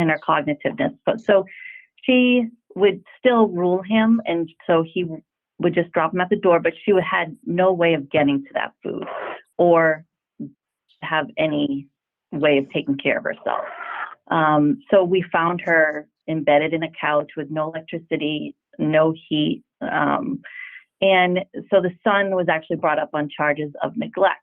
and her cognitiveness. But so she would still rule him, and so he would just drop him at the door, but she had no way of getting to that food or have any way of taking care of herself. So we found her embedded in a couch with no electricity, no heat. And so the son was actually brought up on charges of neglect.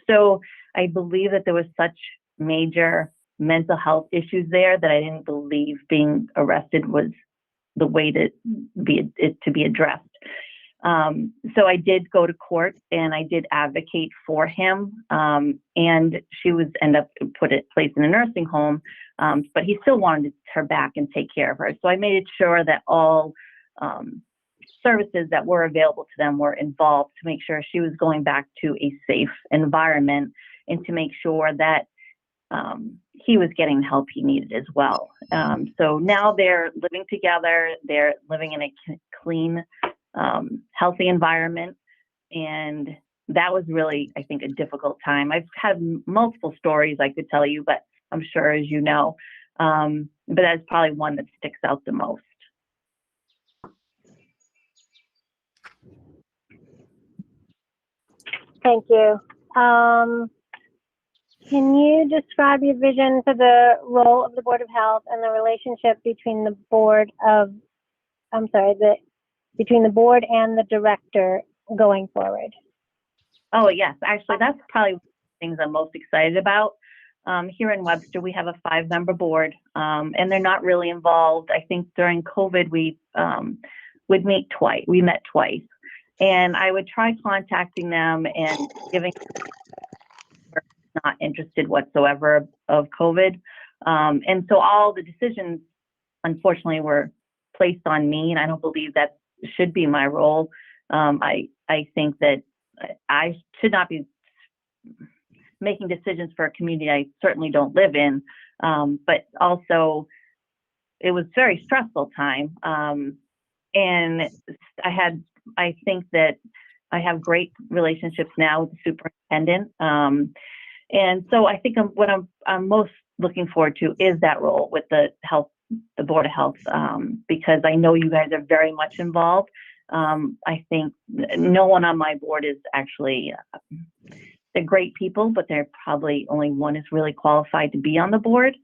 So I believe that there was such major mental health issues there that I didn't believe being arrested was the way to be addressed. So I did go to court and I did advocate for him. And she was end up placed in a nursing home, but he still wanted her back and take care of her. So I made sure that all services that were available to them were involved to make sure she was going back to a safe environment and to make sure that he was getting the help he needed as well. So now they're living together. They're living in a clean, healthy environment. And that was really, I think, a difficult time. I've had multiple stories I could tell you, but I'm sure, as you know, but that's probably one that sticks out the most. Thank you. Can you describe your vision for the role of the Board of Health and the relationship between the board and the director going forward? Oh, yes. Actually, that's probably one of the things I'm most excited about. Here in Webster, we have a 5-member board, and they're not really involved. I think during COVID, we met twice. And I would try contacting them and giving not interested whatsoever of COVID. And so all the decisions, unfortunately, were placed on me, and I don't believe that should be my role. I think that I should not be making decisions for a community I certainly don't live in. But also, it was a very stressful time. And I think that I have great relationships now with the superintendent. And so I think what I'm most looking forward to is that role with the Board of Health, because I know you guys are very much involved. I think no one on my board is actually, they're great people, but they're probably only one is really qualified to be on the board.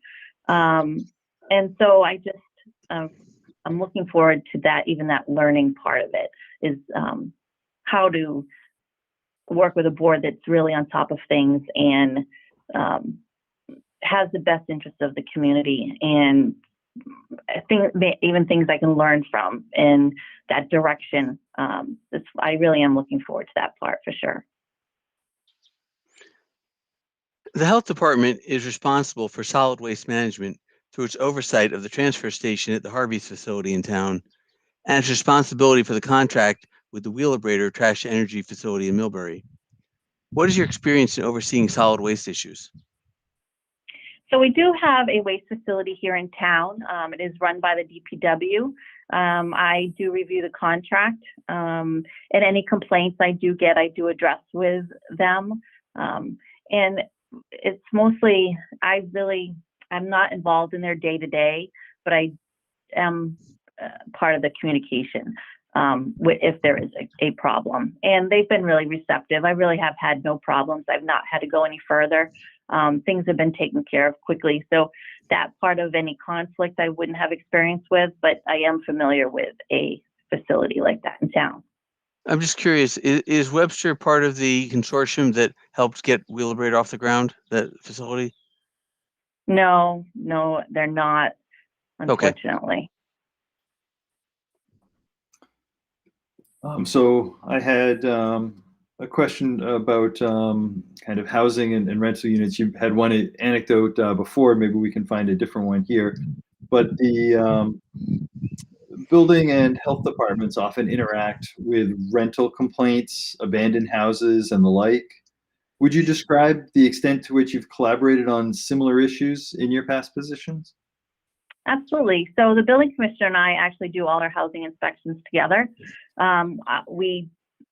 And so I'm looking forward to that, even that learning part of it is how to work with a board that's really on top of things and has the best interest of the community. And I think even things I can learn from in that direction. I really am looking forward to that part for sure. The health department is responsible for solid waste management through its oversight of the transfer station at the Harvey's facility in town, and its responsibility for the contract with the Wheelabrator Trash to Energy facility in Millbury. What is your experience in overseeing solid waste issues? So we do have a waste facility here in town. It is run by the DPW. I do review the contract, and any complaints I do get, I do address with them. And it's mostly, I'm not involved in their day-to-day, but I am part of the communication if there is a problem. And they've been really receptive. I really have had no problems. I've not had to go any further. Things have been taken care of quickly. So that part of any conflict I wouldn't have experience with, but I am familiar with a facility like that in town. I'm just curious, is Webster part of the consortium that helped get Wheelabrator off the ground, that facility? No, they're not, unfortunately. Okay. So I had a question about kind of housing and rental units. You had one anecdote before, maybe we can find a different one here. But the building and health departments often interact with rental complaints, abandoned houses, and the like. Would you describe the extent to which you've collaborated on similar issues in your past positions? Absolutely. So the building commissioner and I actually do all our housing inspections together. We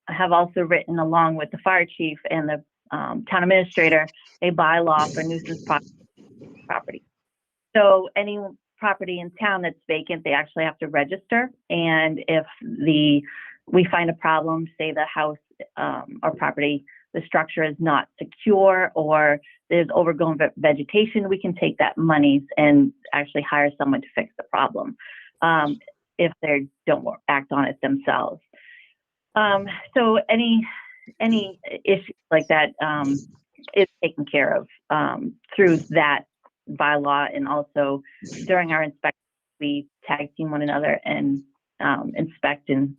have also written, along with the fire chief and the town administrator, a bylaw for nuisance property. So any property in town that's vacant, they actually have to register. And if we find a problem, say the house or property, the structure is not secure or there's overgrown vegetation, we can take that money and actually hire someone to fix the problem if they don't act on it themselves. So any issue like that is taken care of through that bylaw, and also during our inspection, we tag team one another and inspect and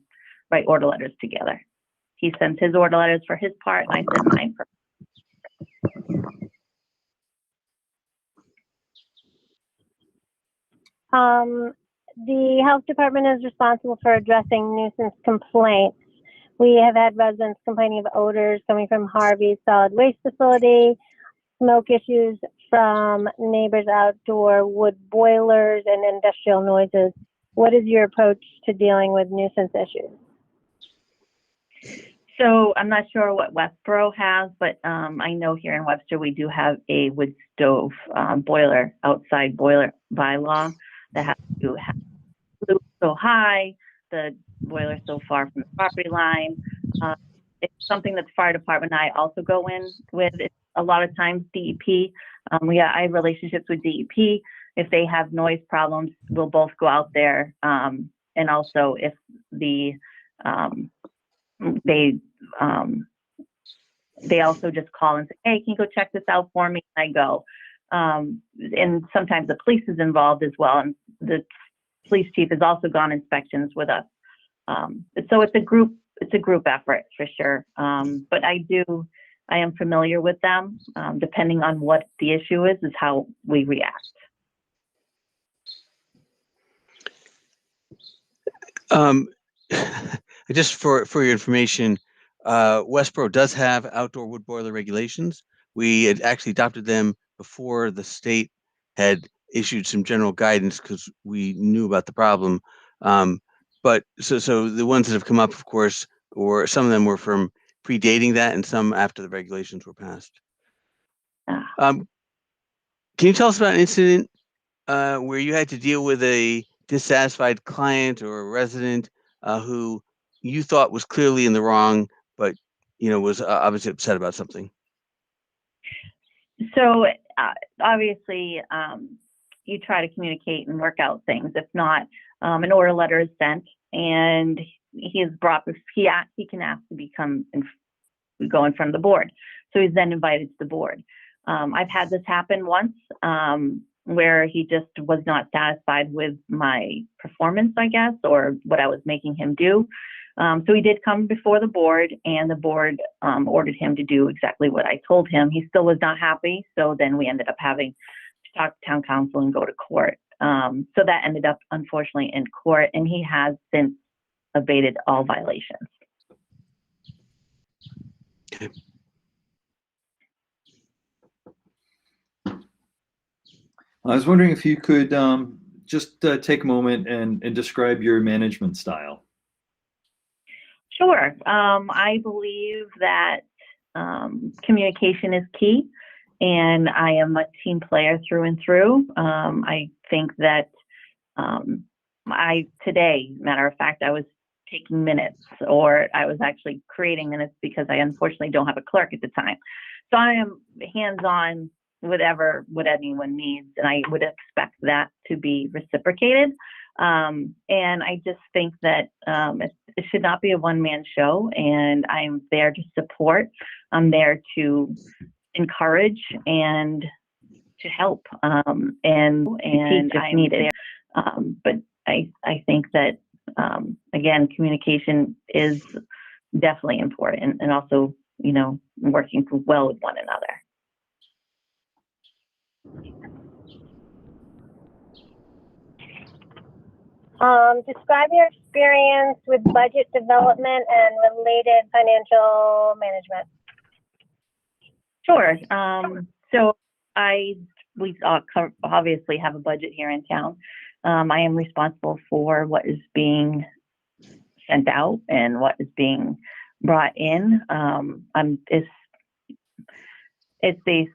write order letters together. He sends his order letters for his part, and I send mine for. The health department is responsible for addressing nuisance complaints. We have had residents complaining of odors coming from Harvey's solid waste facility, smoke issues from neighbors' outdoor wood boilers, and industrial noises. What is your approach to dealing with nuisance issues? So I'm not sure what Westborough has, but I know here in Webster we do have a wood stove boiler, outside boiler bylaw that has to have roof so high, the boiler so far from the property line. It's something that the fire department and I also go in with. It's a lot of times DEP. I have relationships with DEP. If they have noise problems, we'll both go out there. And also if they also just call and say, hey, can you go check this out for me? And I go. And sometimes the police is involved as well. And the police chief has also gone inspections with us. So it's a group effort for sure. But I am familiar with them. Depending on what the issue is how we react. Just for your information, Westborough does have outdoor wood boiler regulations. We had actually adopted them before the state had issued some general guidance because we knew about the problem. But so the ones that have come up, of course, or some of them were from predating that and some after the regulations were passed. Can you tell us about an incident where you had to deal with a dissatisfied client or a resident who you thought was clearly in the wrong, but was obviously upset about something? So obviously, you try to communicate and work out things. If not, an order letter is sent, and he is brought. He can ask to go in front of the board. So he's then invited to the board. I've had this happen once where he just was not satisfied with my performance, I guess, or what I was making him do. So he did come before the board, and the board ordered him to do exactly what I told him. He still was not happy, so then we ended up having to talk to town council and go to court. So that ended up, unfortunately, in court, and he has since abated all violations. Okay. I was wondering if you could just take a moment and describe your management style. Sure. I believe that communication is key, and I am a team player through and through. I think that today, matter of fact, I was taking minutes, or I was actually creating minutes because I unfortunately don't have a clerk at the time. So I am hands-on what anyone needs, and I would expect that to be reciprocated. And I just think that it should not be a one-man show, and I'm there to support. I'm there to encourage and to help, and teach if needed. But I think that again, communication is definitely important, and also working well with one another. Describe your experience with budget development and related financial management. Sure. So we obviously have a budget here in town. I am responsible for what is being sent out and what is being brought in. It's a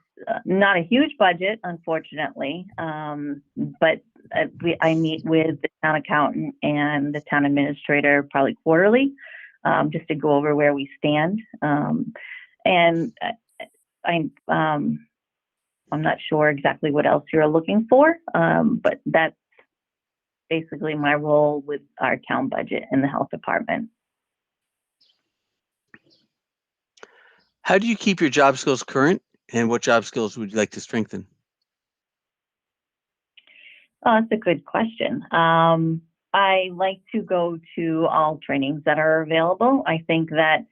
not a huge budget, unfortunately, but I meet with the town accountant and the town administrator probably quarterly, just to go over where we stand. And I'm not sure exactly what else you're looking for, but that's basically my role with our town budget in the health department. How do you keep your job skills current, and what job skills would you like to strengthen? Oh, that's a good question. I like to go to all trainings that are available. I think that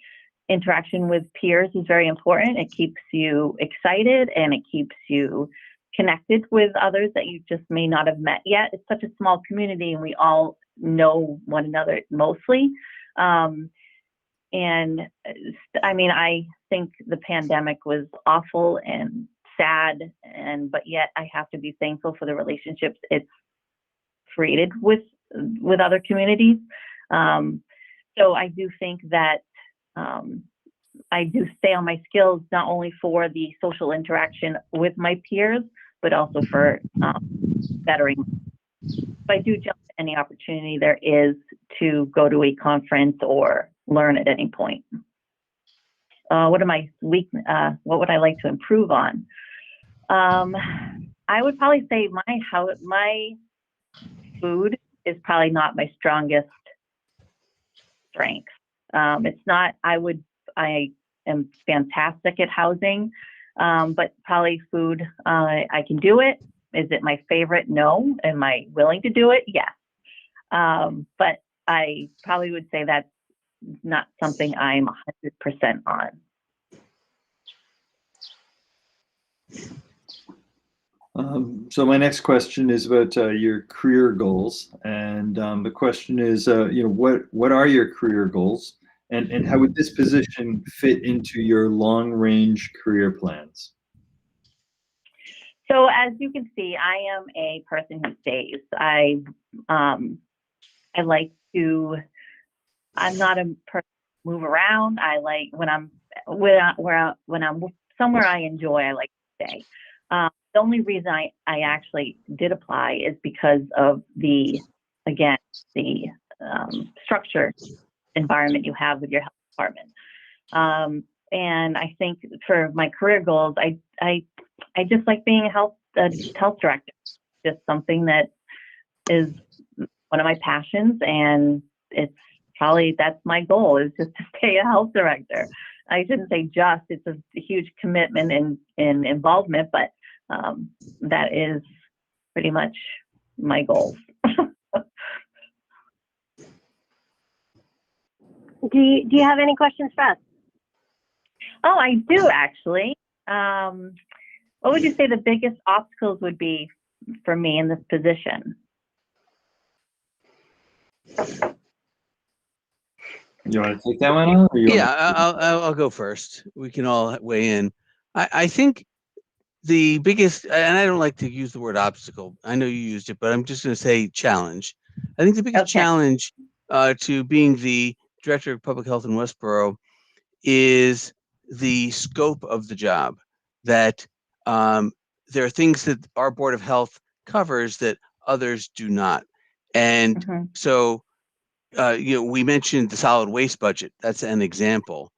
interaction with peers is very important. It keeps you excited and it keeps you connected with others that you just may not have met yet. It's such a small community and we all know one another mostly. And I mean, I think the pandemic was awful and sad, but yet I have to be thankful for the relationships it's created with other communities. So I do think that I do stay on my skills, not only for the social interaction with my peers, but also for bettering. So I do jump at any opportunity there is to go to a conference or learn at any point. What would I like to improve on? I would probably say my food is probably not my strongest strength. It's not. I am fantastic at housing, but probably food. I can do it. Is it my favorite? No. Am I willing to do it? Yes. But I probably would say that's not something I'm 100% on. So my next question is about your career goals, and the question is, what are your career goals, and how would this position fit into your long-range career plans? So as you can see, I am a person who stays. I like to. I'm not a person to move around. I like when I'm somewhere I enjoy. I like to stay. The only reason I actually did apply is because of the structure environment you have with your health department. And I think for my career goals, I just like being a health director. Just something that is one of my passions, and that's my goal, is just to stay a health director. I shouldn't say just, it's a huge commitment and involvement, but that is pretty much my goal. Do you have any questions for us? Oh, I do actually. What would you say the biggest obstacles would be for me in this position? You want to take that one on? I'll go first. We can all weigh in. I think the biggest, and I don't like to use the word obstacle. I know you used it, but I'm just going to say challenge. I think the biggest challenge to being the director of public health in Westborough is the scope of the job. That there are things that our Board of Health covers that others do not. And so, we mentioned the solid waste budget. That's an example.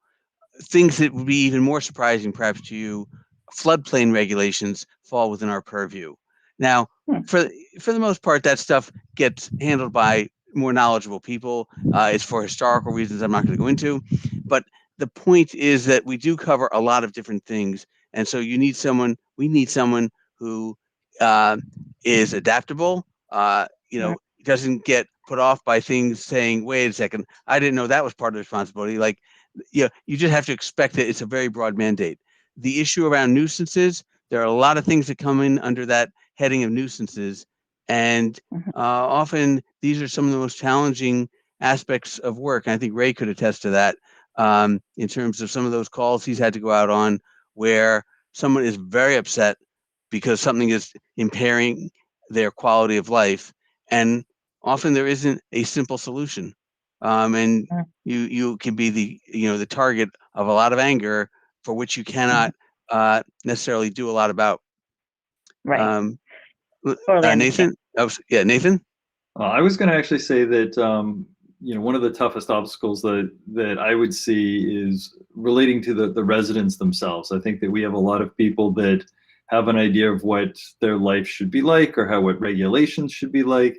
Things that would be even more surprising, perhaps to you, floodplain regulations fall within our purview. Now, for the most part, that stuff gets handled by more knowledgeable people. It's for historical reasons I'm not going to go into, but the point is that we do cover a lot of different things, and so we need someone who is adaptable. Doesn't get put off by things saying, "Wait a second, I didn't know that was part of the responsibility." Like, you just have to expect that it's a very broad mandate. The issue around nuisances, there are a lot of things that come in under that heading of nuisances, and often these are some of the most challenging aspects of work. And I think Ray could attest to that in terms of some of those calls he's had to go out on where someone is very upset because something is impairing their quality of life, and often there isn't a simple solution. And you can be the target of a lot of anger for which you cannot necessarily do a lot about. Right. Nathan? Nathan? I was going to actually say that one of the toughest obstacles that I would see is relating to the residents themselves. I think that we have a lot of people that have an idea of what their life should be like or what regulations should be like,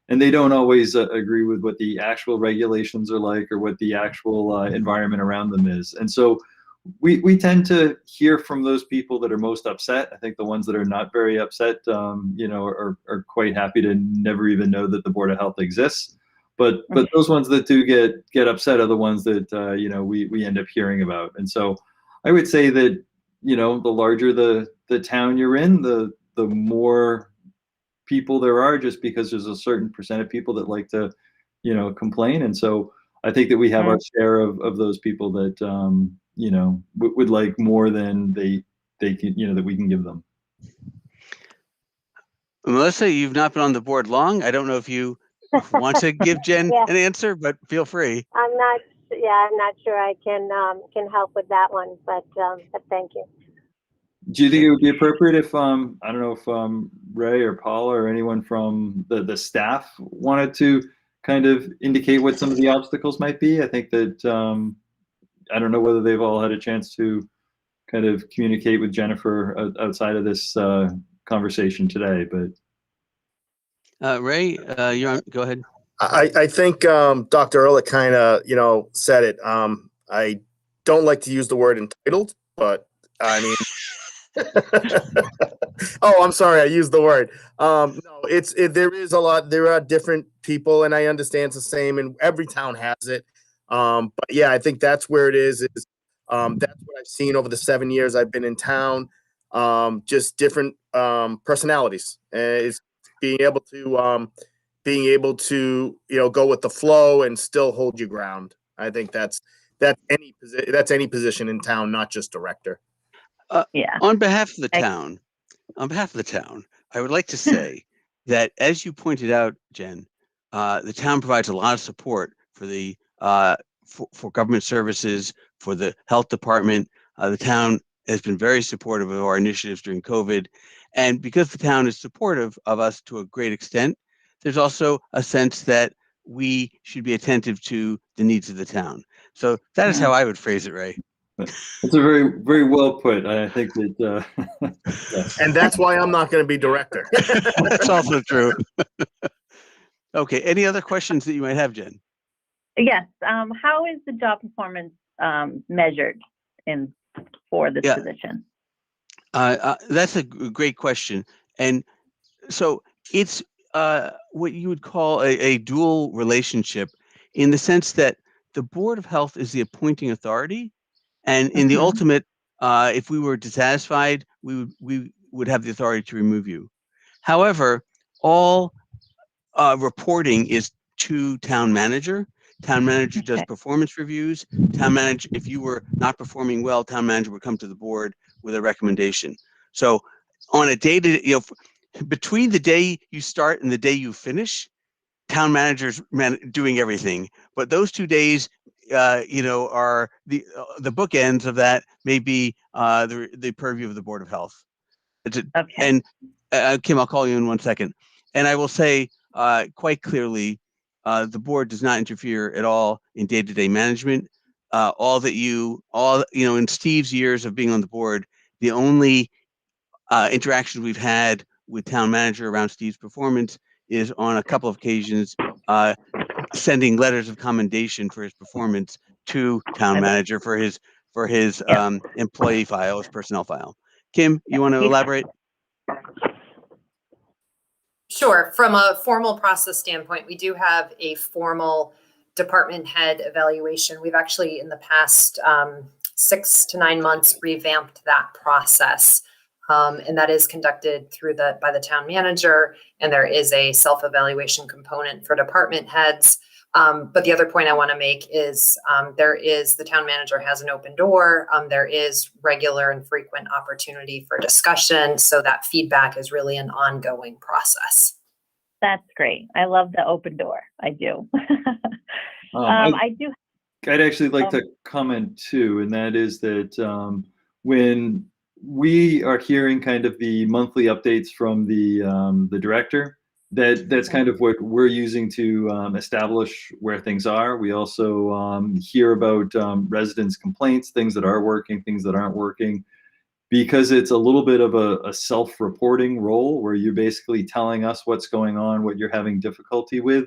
and they don't always agree with what the actual regulations are like or what the actual environment around them is. And so we tend to hear from those people that are most upset. I think the ones that are not very upset, are quite happy to never even know that the Board of Health exists. But those ones that do get upset are the ones that we end up hearing about. And so I would say that the larger the town you're in, the more people there are, just because there's a certain percent of people that like to complain. And so I think that we have our share of those people that would like more than they can, that we can give them. Melissa, you've not been on the board long. I don't know if you want to give Jen an answer, but feel free. I'm not sure I can help with that one, but thank you. Do you think it would be appropriate if I don't know if Ray or Paula or anyone from the staff wanted to kind of indicate what some of the obstacles might be? I think that I don't know whether they've all had a chance to kind of communicate with Jennifer outside of this conversation today, but Ray, you're on. Go ahead. I think Dr. Ehrlich kind of said it. I don't like to use the word entitled, but I mean, oh, I'm sorry, I used the word. No, there is a lot. There are different people, and I understand it's the same, and every town has it. But yeah, I think that's where it is. That's what I've seen over the 7 years I've been in town. Just different personalities. It's being able to go with the flow and still hold your ground. I think that's any position in town, not just director. On behalf of the town, I would like to say that, as you pointed out, Jen, the town provides a lot of support for the for government services, for the health department. The town has been very supportive of our initiatives during COVID, and because the town is supportive of us to a great extent, there's also a sense that we should be attentive to the needs of the town. So that is how I would phrase it, Ray. It's a very, very well put. I think that, yes. And that's why I'm not going to be director. That's also true. Okay. Any other questions that you might have, Jen? Yes. How is the job performance measured for this position? That's a great question. And so it's what you would call a dual relationship, in the sense that the Board of Health is the appointing authority. And in the ultimate, if we were dissatisfied, we would have the authority to remove you. However, all reporting is to town manager. Town manager does performance reviews. Town manager, if you were not performing well, town manager would come to the board with a recommendation. So on a day-to-day, between the day you start and the day you finish, town managers doing everything. But those 2 days, are the bookends of that may be the purview of the Board of Health. And Kim, I'll call you in 1 second. And I will say quite clearly, the board does not interfere at all in day-to-day management. In Steve's years of being on the board, the only interaction we've had with town manager around Steve's performance is on a couple of occasions sending letters of commendation for his performance to town manager for his employee file, his personnel file. Kim, you want to elaborate? Sure. From a formal process standpoint, we do have a formal department head evaluation. We've actually, in the past 6 to 9 months, revamped that process. And that is conducted by the town manager, and there is a self-evaluation component for department heads. But the other point I want to make is the town manager has an open door. There is regular and frequent opportunity for discussion, so that feedback is really an ongoing process. That's great. I love the open door. I do. I'd actually like to comment too, and that is that when we are hearing kind of the monthly updates from the director. That's kind of what we're using to establish where things are. We also hear about residents' complaints, things that are working, things that aren't working, because it's a little bit of a self-reporting role where you're basically telling us what's going on, what you're having difficulty with.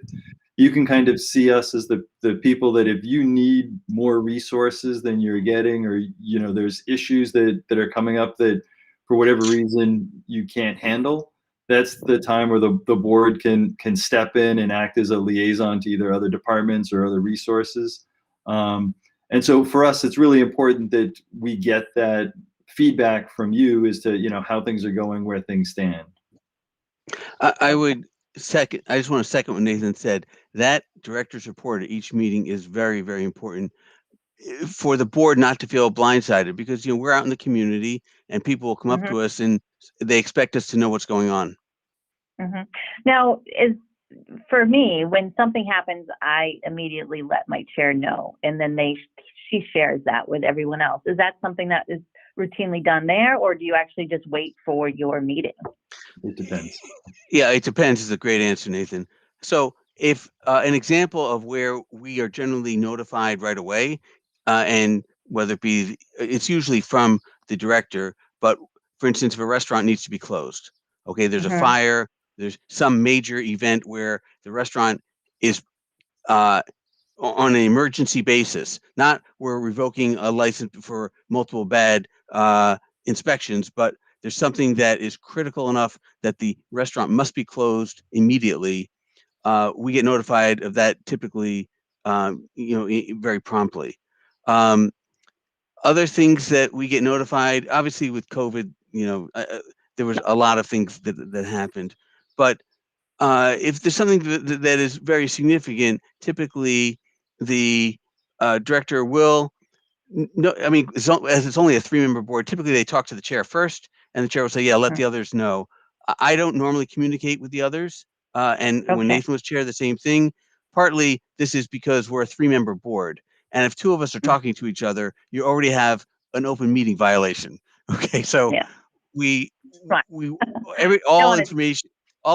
You can kind of see us as the people that if you need more resources than you're getting, or there's issues that are coming up that for whatever reason you can't handle, that's the time where the board can step in and act as a liaison to either other departments or other resources. And so for us, it's really important that we get that feedback from you as to how things are going, where things stand. I would second. I just want to second what Nathan said. That director's report at each meeting is very, very important for the board not to feel blindsided, because we're out in the community and people will come up to us and they expect us to know what's going on. Now, for me, when something happens, I immediately let my chair know, and then she shares that with everyone else. Is that something that is routinely done there, or do you actually just wait for your meeting? It depends. Yeah, it depends is a great answer, Nathan. So if an example of where we are generally notified right away, and whether it be, it's usually from the director, but for instance, if a restaurant needs to be closed, okay, there's a fire, there's some major event where the restaurant is on an emergency basis, not we're revoking a license for multiple bad inspections, but there's something that is critical enough that the restaurant must be closed immediately. We get notified of that typically, very promptly. Other things that we get notified, obviously with COVID, there was a lot of things that happened, but if there's something that is very significant, typically the director will. No, I mean, as it's only a 3-member board, typically they talk to the chair first, and the chair will say, "Yeah, let the others know." I don't normally communicate with the others, and when Nathan was chair, the same thing. Partly, this is because we're a 3-member board, and if 2 of us are talking to each other, you already have an open meeting violation. Okay, so we all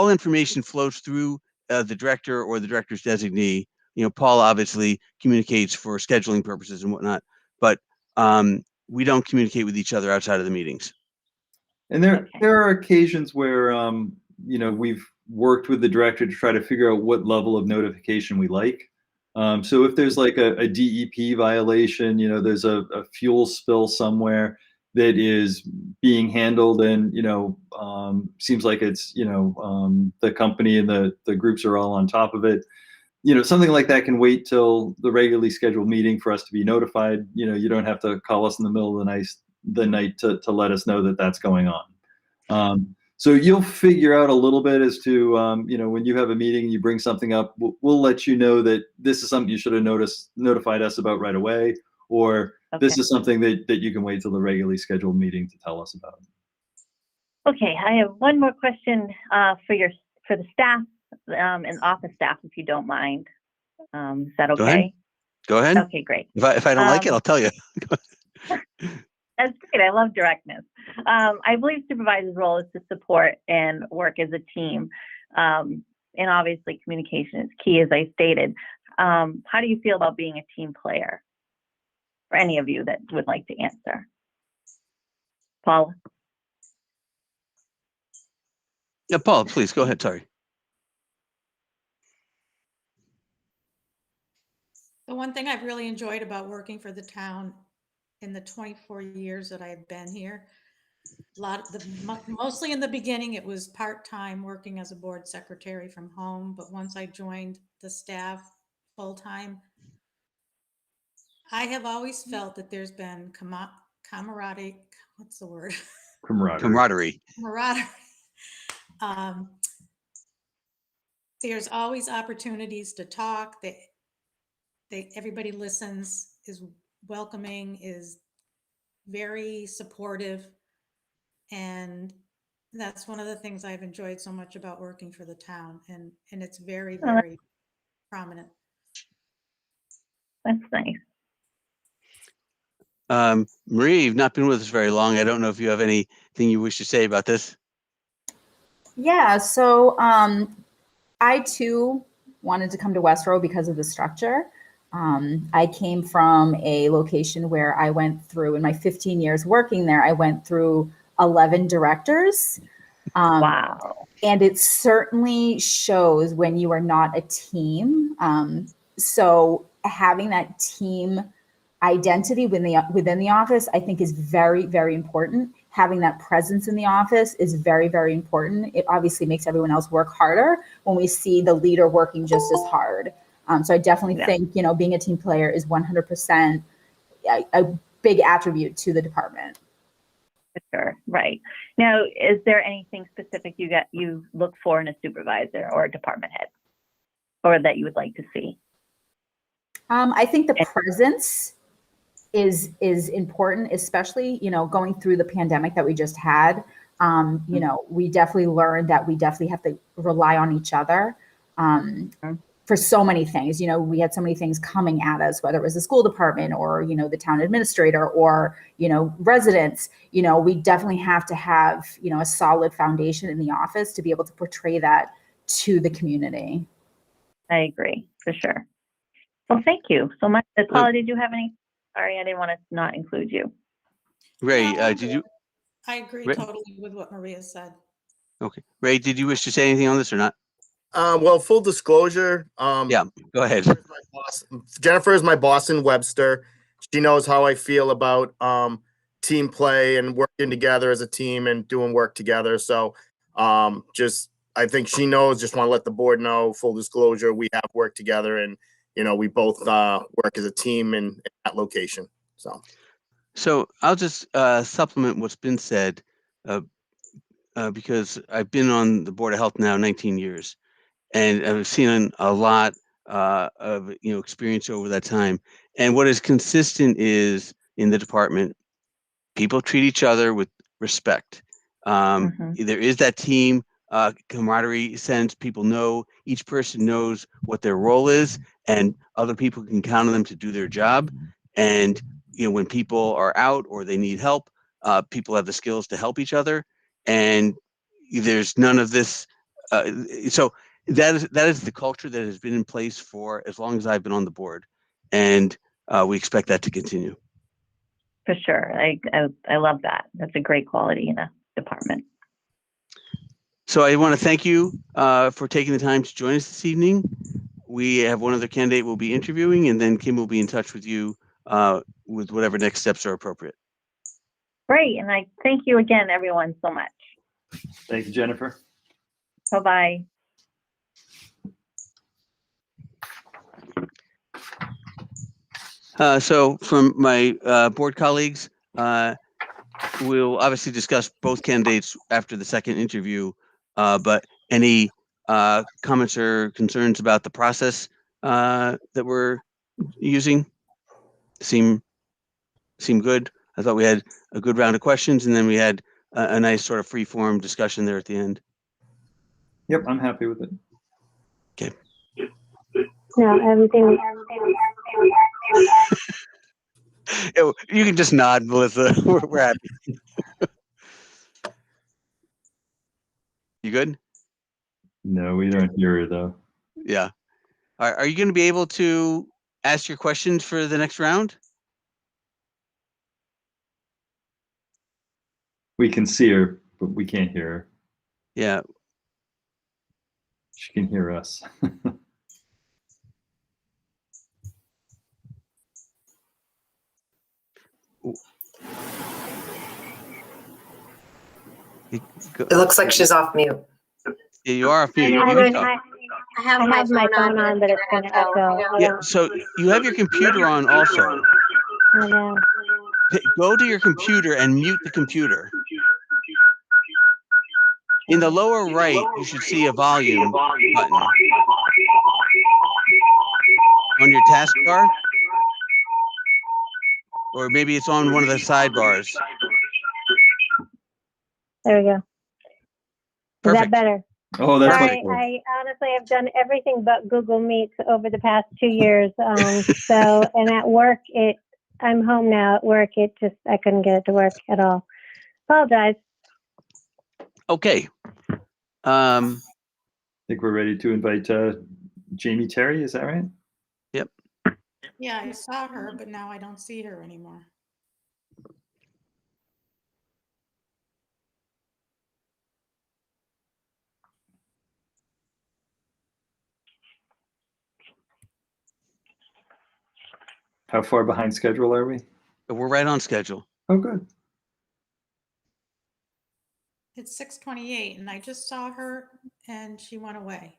information flows through the director or the director's designee. Paul obviously communicates for scheduling purposes and whatnot, but we don't communicate with each other outside of the meetings. And there are occasions where we've worked with the director to try to figure out what level of notification we like. So if there's like a DEP violation, there's a fuel spill somewhere that is being handled, and seems like it's the company and the groups are all on top of it. Something like that can wait till the regularly scheduled meeting for us to be notified. You don't have to call us in the middle of the night to let us know that that's going on. So you'll figure out a little bit as to, when you have a meeting, you bring something up, we'll let you know that this is something you should have notified us about right away, or this is something that you can wait till the regularly scheduled meeting to tell us about. Okay, I have one more question for the staff and office staff, if you don't mind. Is that okay? Go ahead. Okay, great. If I don't like it, I'll tell you. That's great. I love directness. I believe supervisor's role is to support and work as a team. And obviously communication is key, as I stated. How do you feel about being a team player? For any of you that would like to answer. Paula? Yeah, Paula, please go ahead. Sorry. The one thing I've really enjoyed about working for the town in the 24 years that I've been here, mostly in the beginning, it was part-time working as a board secretary from home. But once I joined the staff full-time, I have always felt that there's been camaraderie. What's the word? Camaraderie. There's always opportunities to talk. Everybody listens, is welcoming, is very supportive. And that's one of the things I've enjoyed so much about working for the town. And it's very, very prominent. That's nice. Marie, you've not been with us very long. I don't know if you have anything you wish to say about this. Yeah, so I too wanted to come to Westborough because of the structure. I came from a location where I went through, in my 15 years working there, I went through 11 directors. Wow. And it certainly shows when you are not a team. So having that team identity within the office, I think, is very, very important. Having that presence in the office is very, very important. It obviously makes everyone else work harder when we see the leader working just as hard. So I definitely think, being a team player is 100% a big attribute to the department. For sure. Right. Now, is there anything specific you look for in a supervisor or a department head, or that you would like to see? I think the presence is important, especially, going through the pandemic that we just had. We definitely learned that we definitely have to rely on each other for so many things. We had so many things coming at us, whether it was the school department or, the town administrator or, residents. We definitely have to have, a solid foundation in the office to be able to portray that to the community. I agree, for sure. Well, thank you so much. Paula, did you have any? Sorry, I didn't want to not include you. Ray, No, did you? I agree Ray? totally with what Maria said. Okay. Ray, did you wish to say anything on this or not? Well, full disclosure. Yeah, go ahead. Jennifer is my boss in Webster. She knows how I feel about team play and working together as a team and doing work together. So I think she knows, just want to let the board know, full disclosure, we have worked together and, we both work as a team in that location. So I'll just supplement what's been said because I've been on the Board of Health now 19 years. And I've seen a lot of experience over that time. And what is consistent is in the department, people treat each other with respect. There is that team camaraderie sense. People know, each person knows what their role is, and other people can count on them to do their job. And when people are out or they need help, people have the skills to help each other. And there's none of this. So that is the culture that has been in place for as long as I've been on the board, and we expect that to continue. For sure, I love that. That's a great quality in a department. So I want to thank you for taking the time to join us this evening. We have one other candidate we'll be interviewing, and then Kim will be in touch with you with whatever next steps are appropriate. Great, and I thank you again, everyone, so much. Thank you, Jennifer. Bye-bye. So from my board colleagues, we'll obviously discuss both candidates after the second interview, but any comments or concerns about the process that we're using seem good. I thought we had a good round of questions, and then we had a nice sort of free-form discussion there at the end. Yep, I'm happy with it. Okay. No, everything. You can just nod, Melissa. We're happy. You good? No, we don't hear her though. Yeah. Are you going to be able to ask your questions for the next round? We can see her, but we can't hear her. Yeah. She can hear us. It looks like she's off mute. Yeah, you are off mute. I You can talk. have my phone on, but it's going to echo. Yeah, so you have your computer on also. I know. Go to your computer and mute the computer. In the lower right, you should see a volume button on your taskbar. Or maybe it's on one of the sidebars. There we go. Is Perfect. that better? Oh, that's Sorry, much better. I honestly have done everything but Google Meets over the past 2 years. And at work, I'm home now at work. I couldn't get it to work at all. Apologize. Okay. I think we're ready to invite Jamie Terry. Is that right? Yep. Yeah, I saw her, but now I don't see her anymore. How far behind schedule are we? We're right on schedule. Oh, good. It's 6:28 and I just saw her and she went away.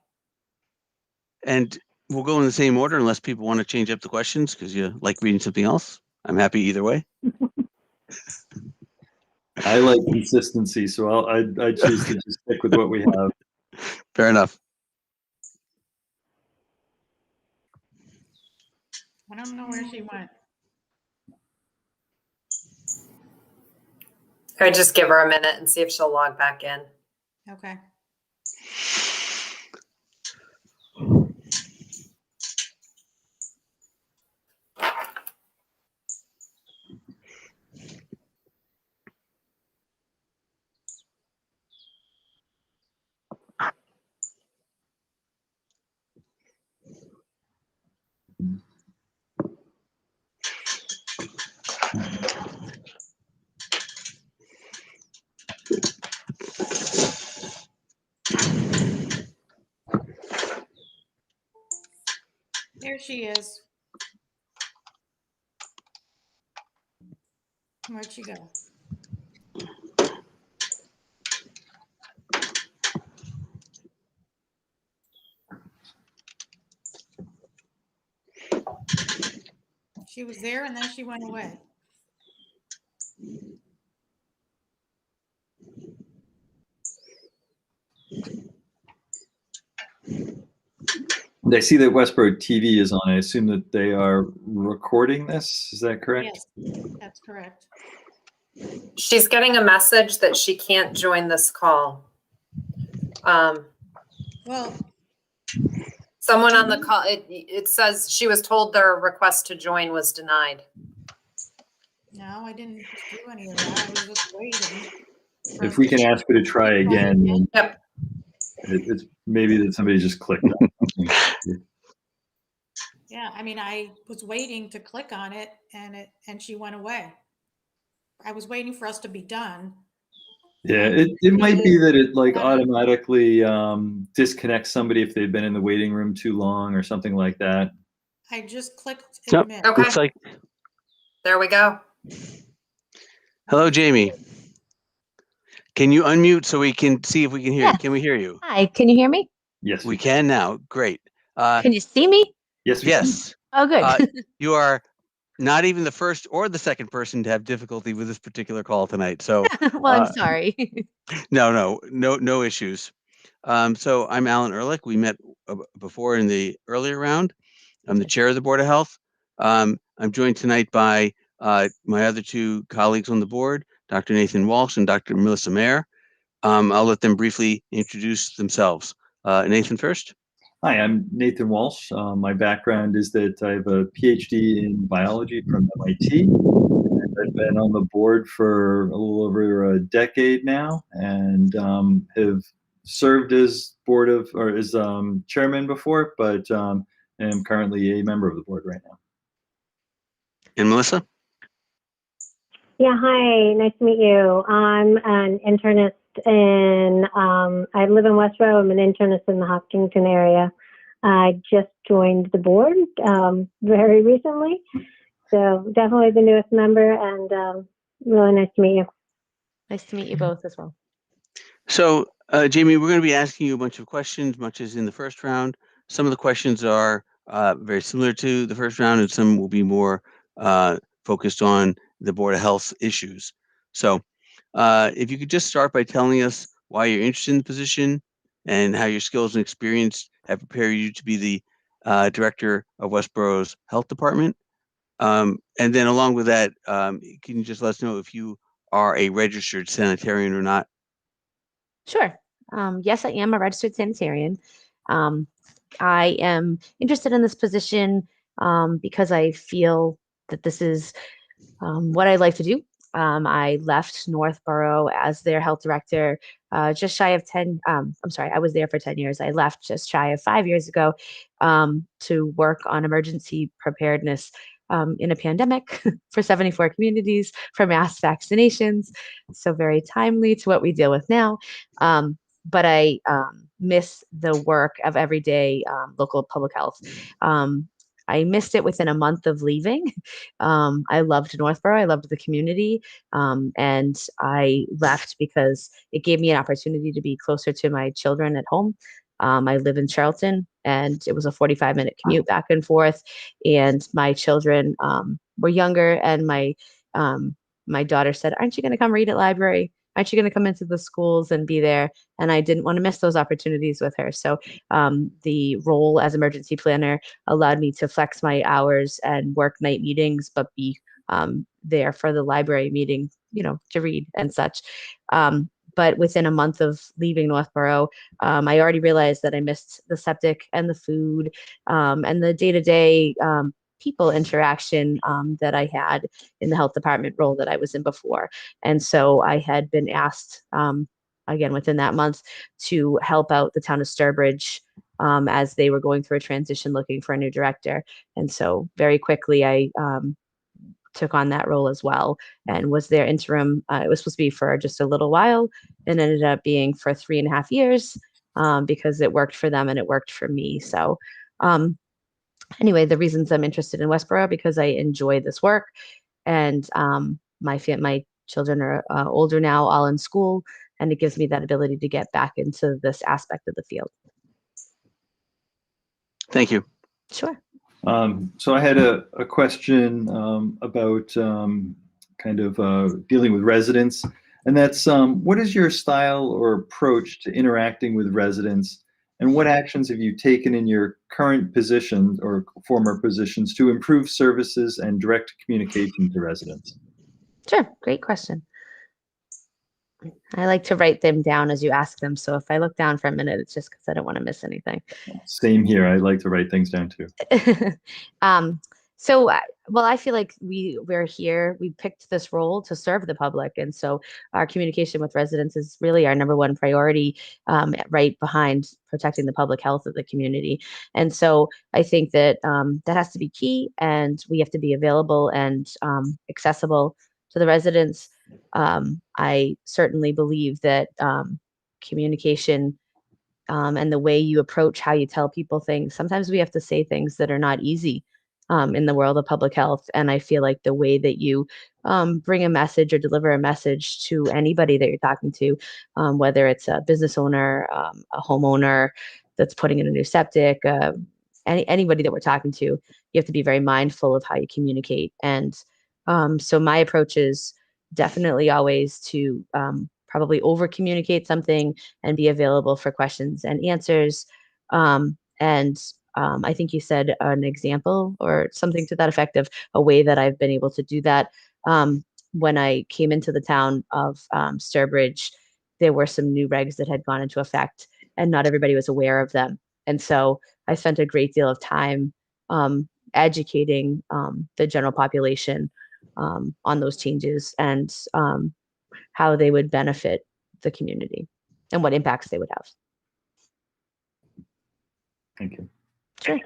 And we'll go in the same order unless people want to change up the questions because you like reading something else. I'm happy either way. I like consistency, so I choose to just stick with what we have. Fair enough. I don't know where she went. I would just give her a minute and see if she'll log back in. Okay. There she is. Where'd she go? She was there and then she went away. And I see that Westborough TV is on. I assume that they are recording this. Is that correct? Yes, that's correct. She's getting a message that she can't join this call. Well, Someone on the call, it says she was told their request to join was denied. no, I didn't do any of that. I was just waiting. If we can ask her to try again, Yep. it's maybe that somebody just clicked on something. Yeah, I mean, I was waiting to click on it and she went away. I was waiting for us to be done. Yeah, it might be that it like automatically disconnects somebody if they've been in the waiting room too long or something like that. I just clicked Yep. admit. Okay. Looks like. There we go. Hello, Jamie. Can you unmute so we can see if we can hear Yeah. you? Can we hear you? Hi, can you hear me? Yes, We can now. Great. Can you see me? Yes, we can. Yes. Oh, good. You are not even the first or the second person to have difficulty with this particular call tonight. So Well, I'm sorry. no issues. So I'm Alan Ehrlich. We met before in the earlier round. I'm the chair of the Board of Health. I'm joined tonight by my other two colleagues on the board, Dr. Nathan Walsh and Dr. Melissa Mayer. I'll let them briefly introduce themselves. Nathan first. Hi, I'm Nathan Walsh. My background is that I have a PhD in biology from MIT. And I've been on the board for a little over a decade now, and have served as chairman before, but am currently a member of the board right now. And Melissa? Yeah, hi, nice to meet you. I'm an internist I live in Westborough. I'm an internist in the Hopkinton area. I just joined the board very recently. So definitely the newest member, and really nice to meet you. Nice to meet you both as well. So, Jamie, we're going to be asking you a bunch of questions, much as in the first round. Some of the questions are very similar to the first round, and some will be more focused on the Board of Health issues. So, if you could just start by telling us why you're interested in the position and how your skills and experience have prepared you to be the director of Westborough's Health Department. And then along with that, can you just let us know if you are a registered sanitarian or not? Sure. Yes, I am a registered sanitarian. I am interested in this position because I feel that this is what I'd like to do. I left Northborough as their health director just shy of 10. I'm sorry, I was there for 10 years. I left just shy of 5 years ago to work on emergency preparedness in a pandemic for 74 communities for mass vaccinations. So very timely to what we deal with now. But I miss the work of everyday local public health. I missed it within a month of leaving. I loved Northborough. I loved the community. And I left because it gave me an opportunity to be closer to my children at home. I live in Charlton, and it was a 45-minute commute back and forth. And my children were younger, and my daughter said, "Aren't you going to come read at library? Aren't you going to come into the schools and be there?" And I didn't want to miss those opportunities with her. So the role as emergency planner allowed me to flex my hours and work night meetings, but be there for the library meeting, to read and such. But within a month of leaving Northborough, I already realized that I missed the septic and the food and the day-to-day people interaction that I had in the health department role that I was in before. And so I had been asked, again, within that month, to help out the town of Sturbridge as they were going through a transition looking for a new director. And so very quickly, I took on that role as well and was their interim. It was supposed to be for just a little while and ended up being for 3.5 years because it worked for them and it worked for me. So anyway, the reasons I'm interested in Westborough, because I enjoy this work, and my children are older now, all in school, and it gives me that ability to get back into this aspect of the field. Thank you. Sure. So I had a question about kind of dealing with residents, and that's what is your style or approach to interacting with residents, and what actions have you taken in your current position or former positions to improve services and direct communication to residents? Sure. Great question. I like to write them down as you ask them. So if I look down for a minute, it's just because I don't want to miss anything. Same here. I like to write things down too. Well, I feel like we're here. We picked this role to serve the public, and so our communication with residents is really our number one priority, right behind protecting the public health of the community. And so I think that that has to be key, and we have to be available and accessible to the residents. I certainly believe that communication and the way you approach how you tell people things. Sometimes we have to say things that are not easy in the world of public health. And I feel like the way that you bring a message or deliver a message to anybody that you're talking to, whether it's a business owner, a homeowner that's putting in a new septic, anybody that we're talking to, you have to be very mindful of how you communicate. And so my approach is definitely always to probably over communicate something and be available for questions and answers. I think you said an example or something to that effect of a way that I've been able to do that. When I came into the town of Sturbridge, there were some new regs that had gone into effect and not everybody was aware of them. And so I spent a great deal of time educating the general population on those changes and how they would benefit the community and what impacts they would have. Thank you. Sure.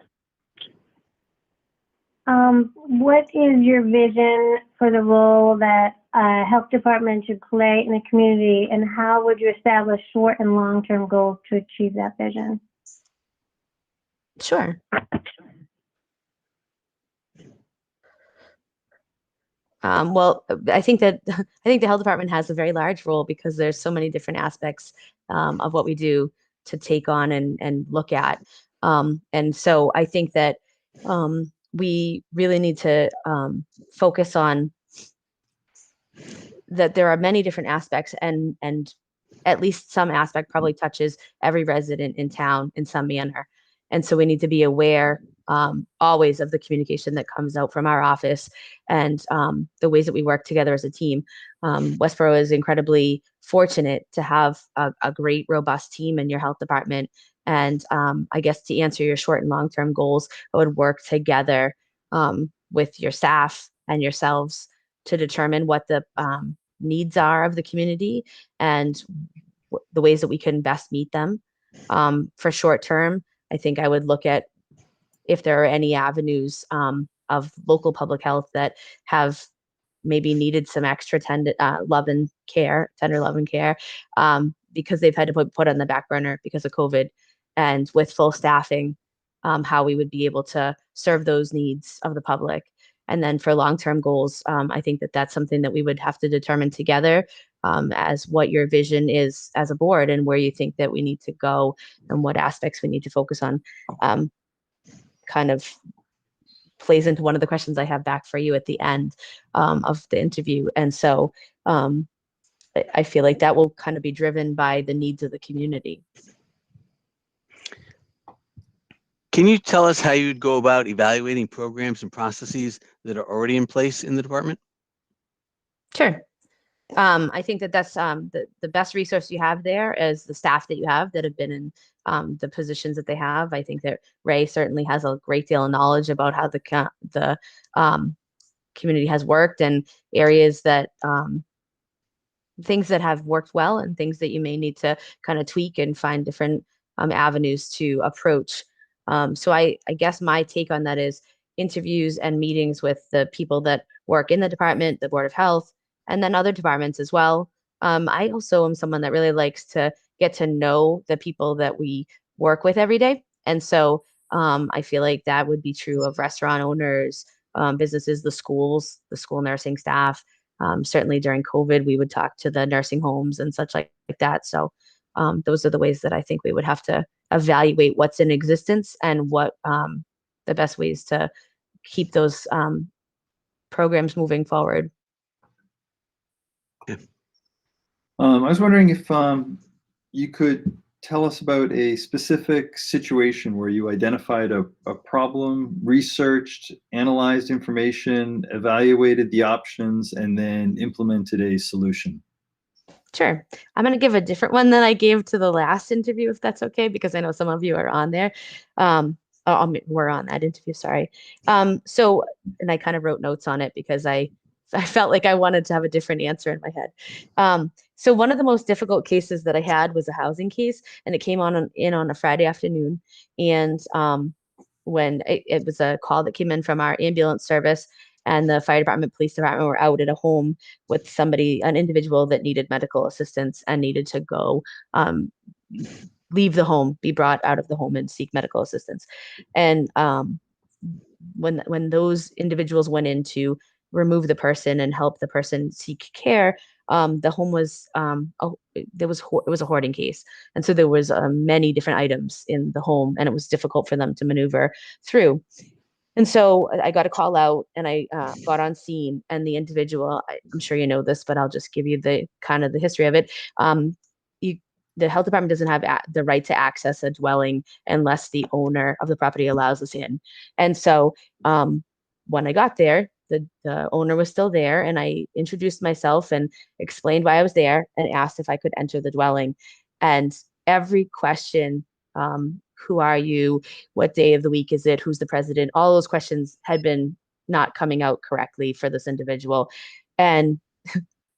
What is your vision for the role that a health department should play in the community, and how would you establish short and long-term goals to achieve that vision? Sure. Well, I think the health department has a very large role because there's so many different aspects of what we do to take on and look at. And so I think that we really need to focus on that there are many different aspects, and at least some aspect probably touches every resident in town in some manner. And so we need to be aware always of the communication that comes out from our office and the ways that we work together as a team. Westborough is incredibly fortunate to have a great, robust team in your health department. And I guess to answer your short and long-term goals, I would work together with your staff and yourselves to determine what the needs are of the community and the ways that we can best meet them. For short term, I think I would look at if there are any avenues of local public health that have maybe needed some extra tender love and care, because they've had to put on the back burner because of COVID, and with full staffing, how we would be able to serve those needs of the public. And then for long-term goals, I think that that's something that we would have to determine together as what your vision is as a board and where you think that we need to go and what aspects we need to focus on. Kind of plays into one of the questions I have back for you at the end of the interview. And so I feel like that will kind of be driven by the needs of the community. Can you tell us how you'd go about evaluating programs and processes that are already in place in the department? Sure. I think that that's the best resource you have there is the staff that you have that have been in the positions that they have. I think that Ray certainly has a great deal of knowledge about how the community has worked and areas that things that have worked well and things that you may need to kind of tweak and find different avenues to approach. So I guess my take on that is interviews and meetings with the people that work in the department, the Board of Health, and then other departments as well. I also am someone that really likes to get to know the people that we work with every day. And so I feel like that would be true of restaurant owners, businesses, the schools, the school nursing staff. Certainly during COVID, we would talk to the nursing homes and such like that. So those are the ways that I think we would have to evaluate what's in existence and what the best ways to keep those programs moving forward. I was wondering if you could tell us about a specific situation where you identified a problem, researched, analyzed information, evaluated the options, and then implemented a solution. Sure. I'm going to give a different one than I gave to the last interview, if that's okay, because I know some of you are on there. We're on that interview, sorry. So, and I kind of wrote notes on it because I felt like I wanted to have a different answer in my head. So one of the most difficult cases that I had was a housing case, and it came in on a Friday afternoon. And when it was a call that came in from our ambulance service, and the fire department, police department were out at a home with an individual that needed medical assistance and needed to go leave the home, be brought out of the home and seek medical assistance. And when those individuals went in to remove the person and help the person seek care, the home was it was a hoarding case, and so there was many different items in the home, and it was difficult for them to maneuver through. And so I got a call out, and I got on scene, and the individual, I'm sure you know this, but I'll just give you the kind of the history of it. The health department doesn't have the right to access a dwelling unless the owner of the property allows us in. And so when I got there, the owner was still there, and I introduced myself and explained why I was there and asked if I could enter the dwelling. And every question, who are you? What day of the week is it? Who's the president? All those questions had been not coming out correctly for this individual. And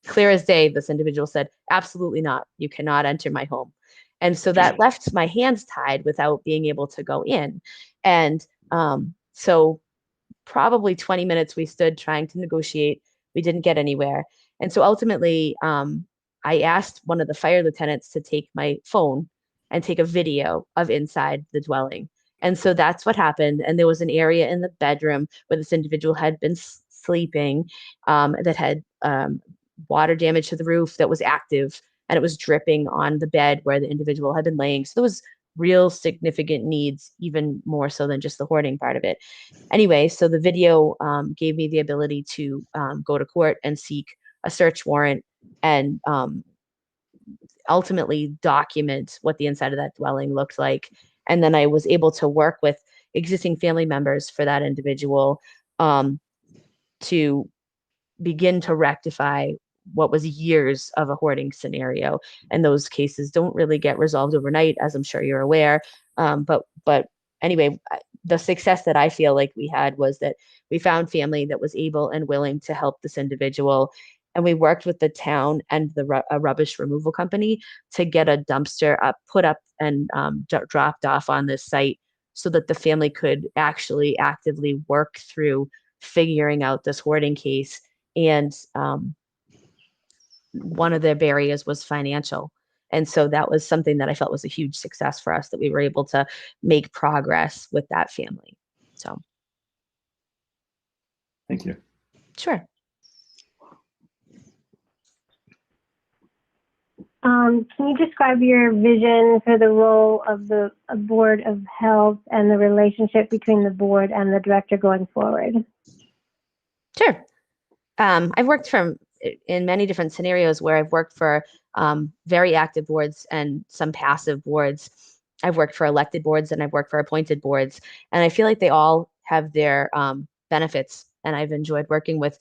clear as day, this individual said, absolutely not. You cannot enter my home. And so that left my hands tied without being able to go in. And so probably 20 minutes we stood trying to negotiate. We didn't get anywhere. And so ultimately, I asked one of the fire lieutenants to take my phone and take a video of inside the dwelling. And so that's what happened. And there was an area in the bedroom where this individual had been sleeping that had water damage to the roof that was active, and it was dripping on the bed where the individual had been laying. So there was real significant needs, even more so than just the hoarding part of it. Anyway, so the video gave me the ability to go to court and seek a search warrant and ultimately document what the inside of that dwelling looked like. And then I was able to work with existing family members for that individual to begin to rectify what was years of a hoarding scenario. And those cases don't really get resolved overnight, as I'm sure you're aware. But anyway, the success that I feel like we had was that we found family that was able and willing to help this individual. And we worked with the town and a rubbish removal company to get a dumpster put up and dropped off on this site so that the family could actually actively work through figuring out this hoarding case. And one of their barriers was financial. And so that was something that I felt was a huge success for us, that we were able to make progress with that family. So. Thank you. Sure. Can you describe your vision for the role of the Board of Health and the relationship between the board and the director going forward? Sure. I've worked in many different scenarios where I've worked for very active boards and some passive boards. I've worked for elected boards and I've worked for appointed boards. And I feel like they all have their benefits. And I've enjoyed working with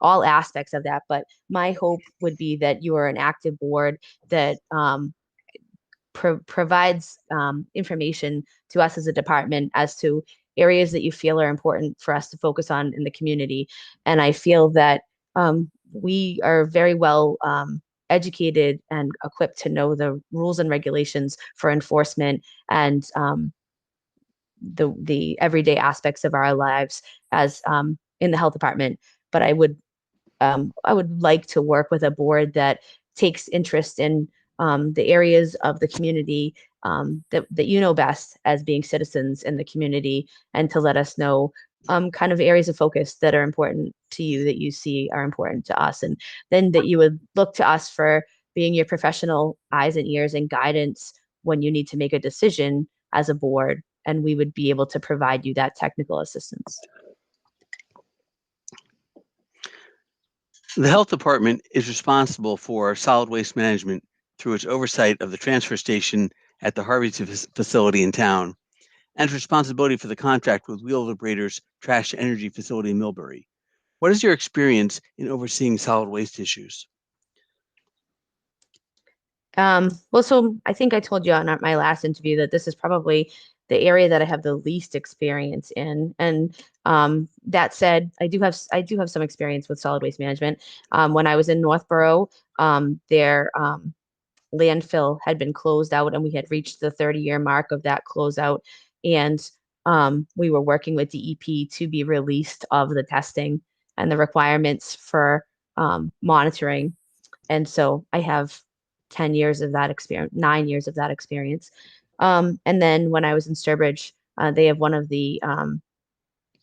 all aspects of that. But my hope would be that you are an active board that provides information to us as a department as to areas that you feel are important for us to focus on in the community. And I feel that we are very well educated and equipped to know the rules and regulations for enforcement and the everyday aspects of our lives as in the health department. But I would like to work with a board that takes interest in the areas of the community that you know best as being citizens in the community, and to let us know kind of areas of focus that are important to you, that you see are important to us, and then that you would look to us for being your professional eyes and ears and guidance when you need to make a decision as a board, and we would be able to provide you that technical assistance. The health department is responsible for solid waste management through its oversight of the transfer station at the Harvey's facility in town, and its responsibility for the contract with Wheel Liberator's trash to energy facility in Millbury. What is your experience in overseeing solid waste issues? Well, so I think I told you on my last interview that this is probably the area that I have the least experience in. And that said, I do have some experience with solid waste management. When I was in Northborough, their landfill had been closed out, and we had reached the 30-year mark of that closeout. And we were working with DEP to be released of the testing and the requirements for monitoring. And so I have 10 years of that experience, 9 years of that experience. And then when I was in Sturbridge, they have one of the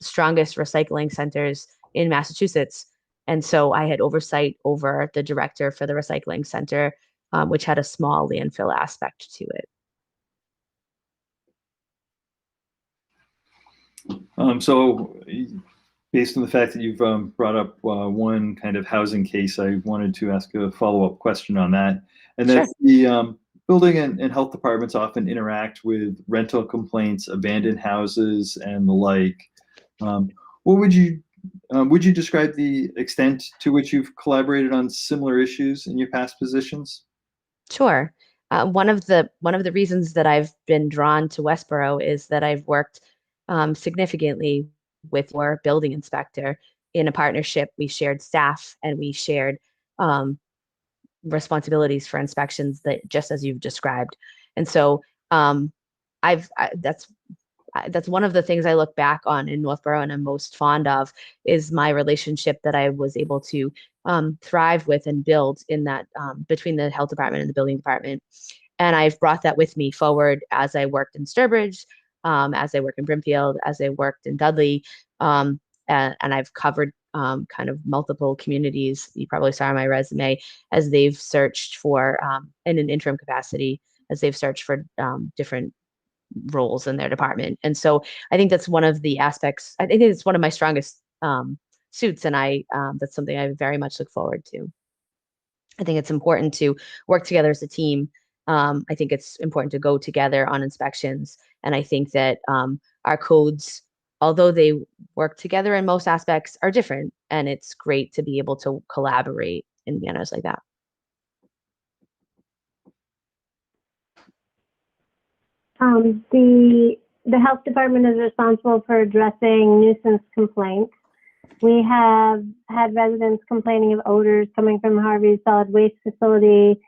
strongest recycling centers in Massachusetts. And so I had oversight over the director for the recycling center, which had a small landfill aspect to it. So based on the fact that you've brought up one kind of housing case, I wanted to ask a follow-up question on that. And that's Sure. the building and health departments often interact with rental complaints, abandoned houses, and the like. What would you describe the extent to which you've collaborated on similar issues in your past positions? Sure. One of the reasons that I've been drawn to Westborough is that I've worked significantly with your building inspector in a partnership. We shared staff and we shared responsibilities for inspections, that just as you've described. And so that's one of the things I look back on in Northborough and I'm most fond of, is my relationship that I was able to thrive with and build in that between the health department and the building department. And I've brought that with me forward as I worked in Sturbridge, as I work in Brimfield, as I worked in Dudley, and I've covered kind of multiple communities. You probably saw on my resume, as they've searched for, in an interim capacity, as they've searched for different roles in their department. And so I think that's one of the aspects. I think it's one of my strongest suits, and that's something I very much look forward to. I think it's important to work together as a team. I think it's important to go together on inspections. And I think that our codes, although they work together in most aspects, are different. And it's great to be able to collaborate in manners like that. The the health department is responsible for addressing nuisance complaints. We have had residents complaining of odors coming from Harvey's solid waste facility,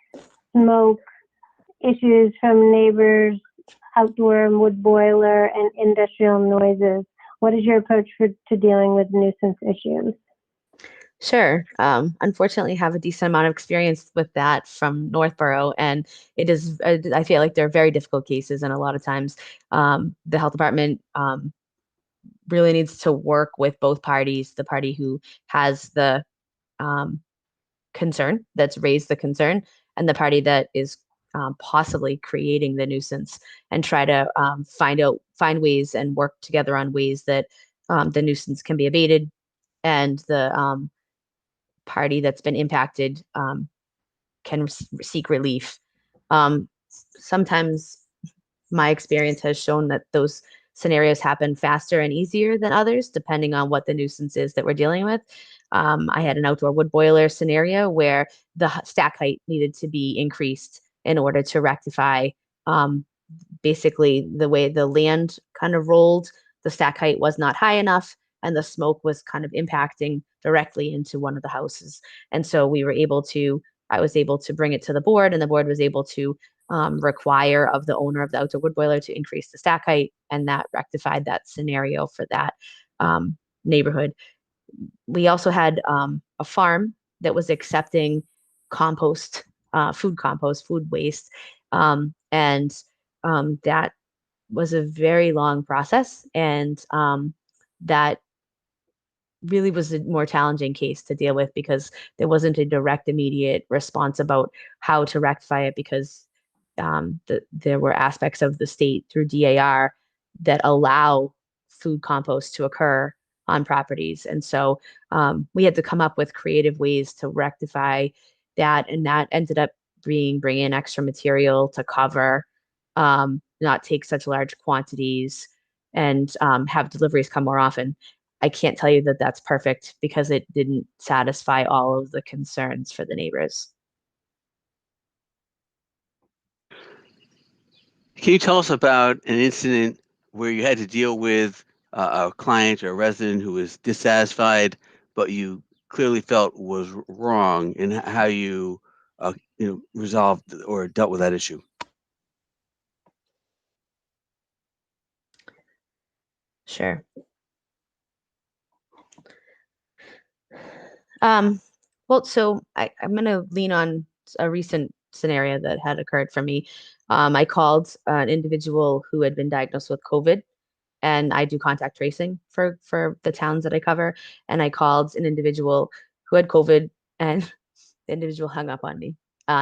smoke, issues from neighbors, outdoor wood boiler, and industrial noises. What is your approach to dealing with nuisance issues? Sure. Unfortunately, have a decent amount of experience with that from Northborough, and it is. I feel like they're very difficult cases, and a lot of times, the health department really needs to work with both parties. The party who has the um, concern, that's raised the concern, and the party that is possibly creating the nuisance, and try to find ways and work together on ways that the nuisance can be abated, and the party that's been impacted can seek relief. Sometimes my experience has shown that those scenarios happen faster and easier than others, depending on what the nuisance is that we're dealing with. I had an outdoor wood boiler scenario where the stack height needed to be increased in order to rectify basically the way the land kind of rolled. The stack height was not high enough, and the smoke was kind of impacting directly into one of the houses. And so I was able to bring it to the board, and the board was able to require of the owner of the outdoor wood boiler to increase the stack height, and that rectified that scenario for that neighborhood. We also had a farm that was accepting compost, food waste, and that was a very long process, and that really was a more challenging case to deal with because there wasn't a direct, immediate response about how to rectify it, because there were aspects of the state through DAR that allow food compost to occur on properties. And so we had to come up with creative ways to rectify that. And that ended up bring in extra material to cover, not take such large quantities, and have deliveries come more often. I can't tell you that that's perfect because it didn't satisfy all of the concerns for the neighbors. Can you tell us about an incident where you had to deal with a client or a resident who was dissatisfied, but you clearly felt was wrong, and how you resolved or dealt with that issue? Sure. Well, so I'm going to lean on a recent scenario that had occurred for me. I called an individual who had been diagnosed with COVID, and I do contact tracing for the towns that I cover. And I called an individual who had COVID, and the individual hung up on me,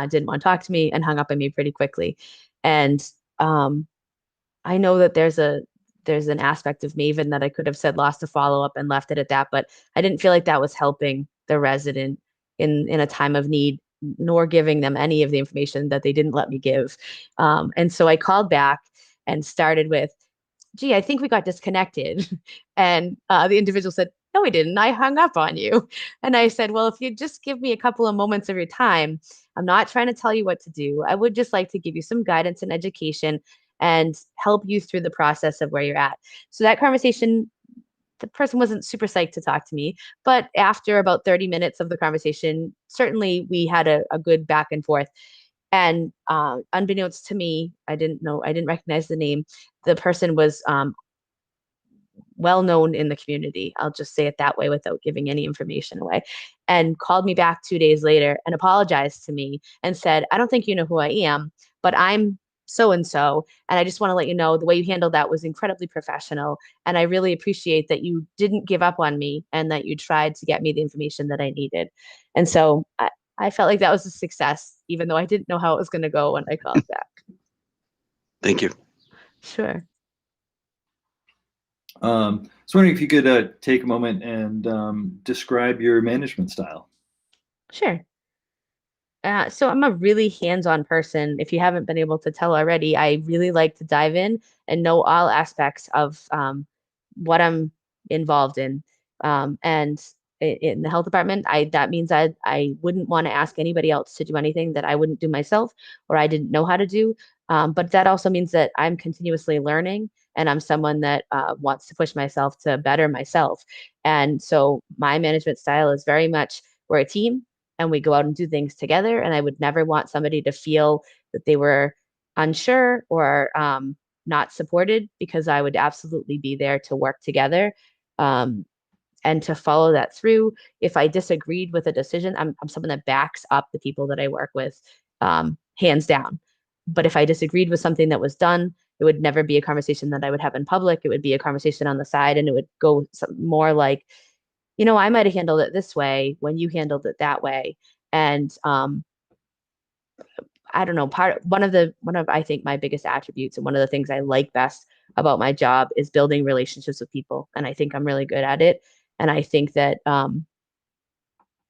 didn't want to talk to me, and hung up on me pretty quickly. And I know that there's an aspect of Maven that I could have said lost a follow-up and left it at that, but I didn't feel like that was helping the resident in a time of need, nor giving them any of the information that they didn't let me give. And so I called back and started with, gee, I think we got disconnected. And the individual said, no, we didn't. I hung up on you. And I said, well, if you just give me a couple of moments of your time, I'm not trying to tell you what to do. I would just like to give you some guidance and education and help you through the process of where you're at. So that conversation, the person wasn't super psyched to talk to me, but after about 30 minutes of the conversation, certainly we had a good back and forth. And unbeknownst to me, I didn't recognize the name. The person was well known in the community. I'll just say it that way without giving any information away. And called me back 2 days later and apologized to me and said, I don't think you know who I am, but I'm so-and-so. And I just want to let you know the way you handled that was incredibly professional. And I really appreciate that you didn't give up on me and that you tried to get me the information that I needed. And so I felt like that was a success, even though I didn't know how it was going to go when I called back. Thank you. Sure. I was wondering if you could take a moment and describe your management style. Sure. So I'm a really hands-on person. If you haven't been able to tell already, I really like to dive in and know all aspects of what I'm involved in. And in the health department, that means I wouldn't want to ask anybody else to do anything that I wouldn't do myself or I didn't know how to do. But that also means that I'm continuously learning and I'm someone that wants to push myself to better myself. And so my management style is very much, we're a team and we go out and do things together. And I would never want somebody to feel that they were unsure or not supported, because I would absolutely be there to work together. And to follow that through. If I disagreed with a decision, I'm someone that backs up the people that I work with, hands down. But if I disagreed with something that was done, it would never be a conversation that I would have in public. It would be a conversation on the side, and it would go more like, I might have handled it this way when you handled it that way. And I don't know, one of I think my biggest attributes, and one of the things I like best about my job, is building relationships with people. And I think I'm really good at it. And I think that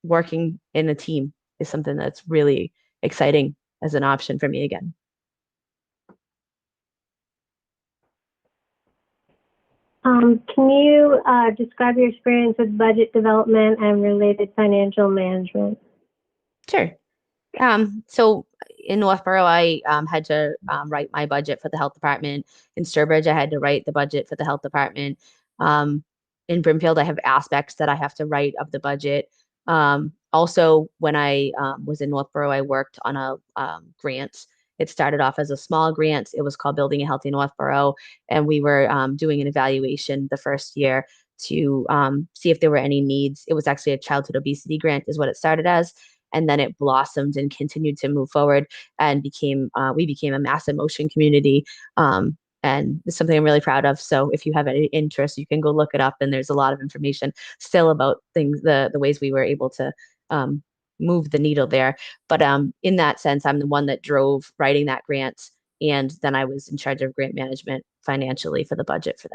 working in a team is something that's really exciting as an option for me again. Can you describe your experience with budget development and related financial management? Sure. So in Northborough, I had to write my budget for the health department. In Sturbridge, I had to write the budget for the health department. In Brimfield, I have aspects that I have to write of the budget. Also, when I was in Northborough, I worked on a grant. It started off as a small grant. It was called Building a Healthy Northborough. And we were doing an evaluation the first year to see if there were any needs. It was actually a childhood obesity grant is what it started as. And then it blossomed and continued to move forward and we became a mass emotion community. And it's something I'm really proud of. So if you have any interest, you can go look it up. And there's a lot of information still about things, the ways we were able to move the needle there. But in that sense, I'm the one that drove writing that grant. And then I was in charge of grant management financially for the budget for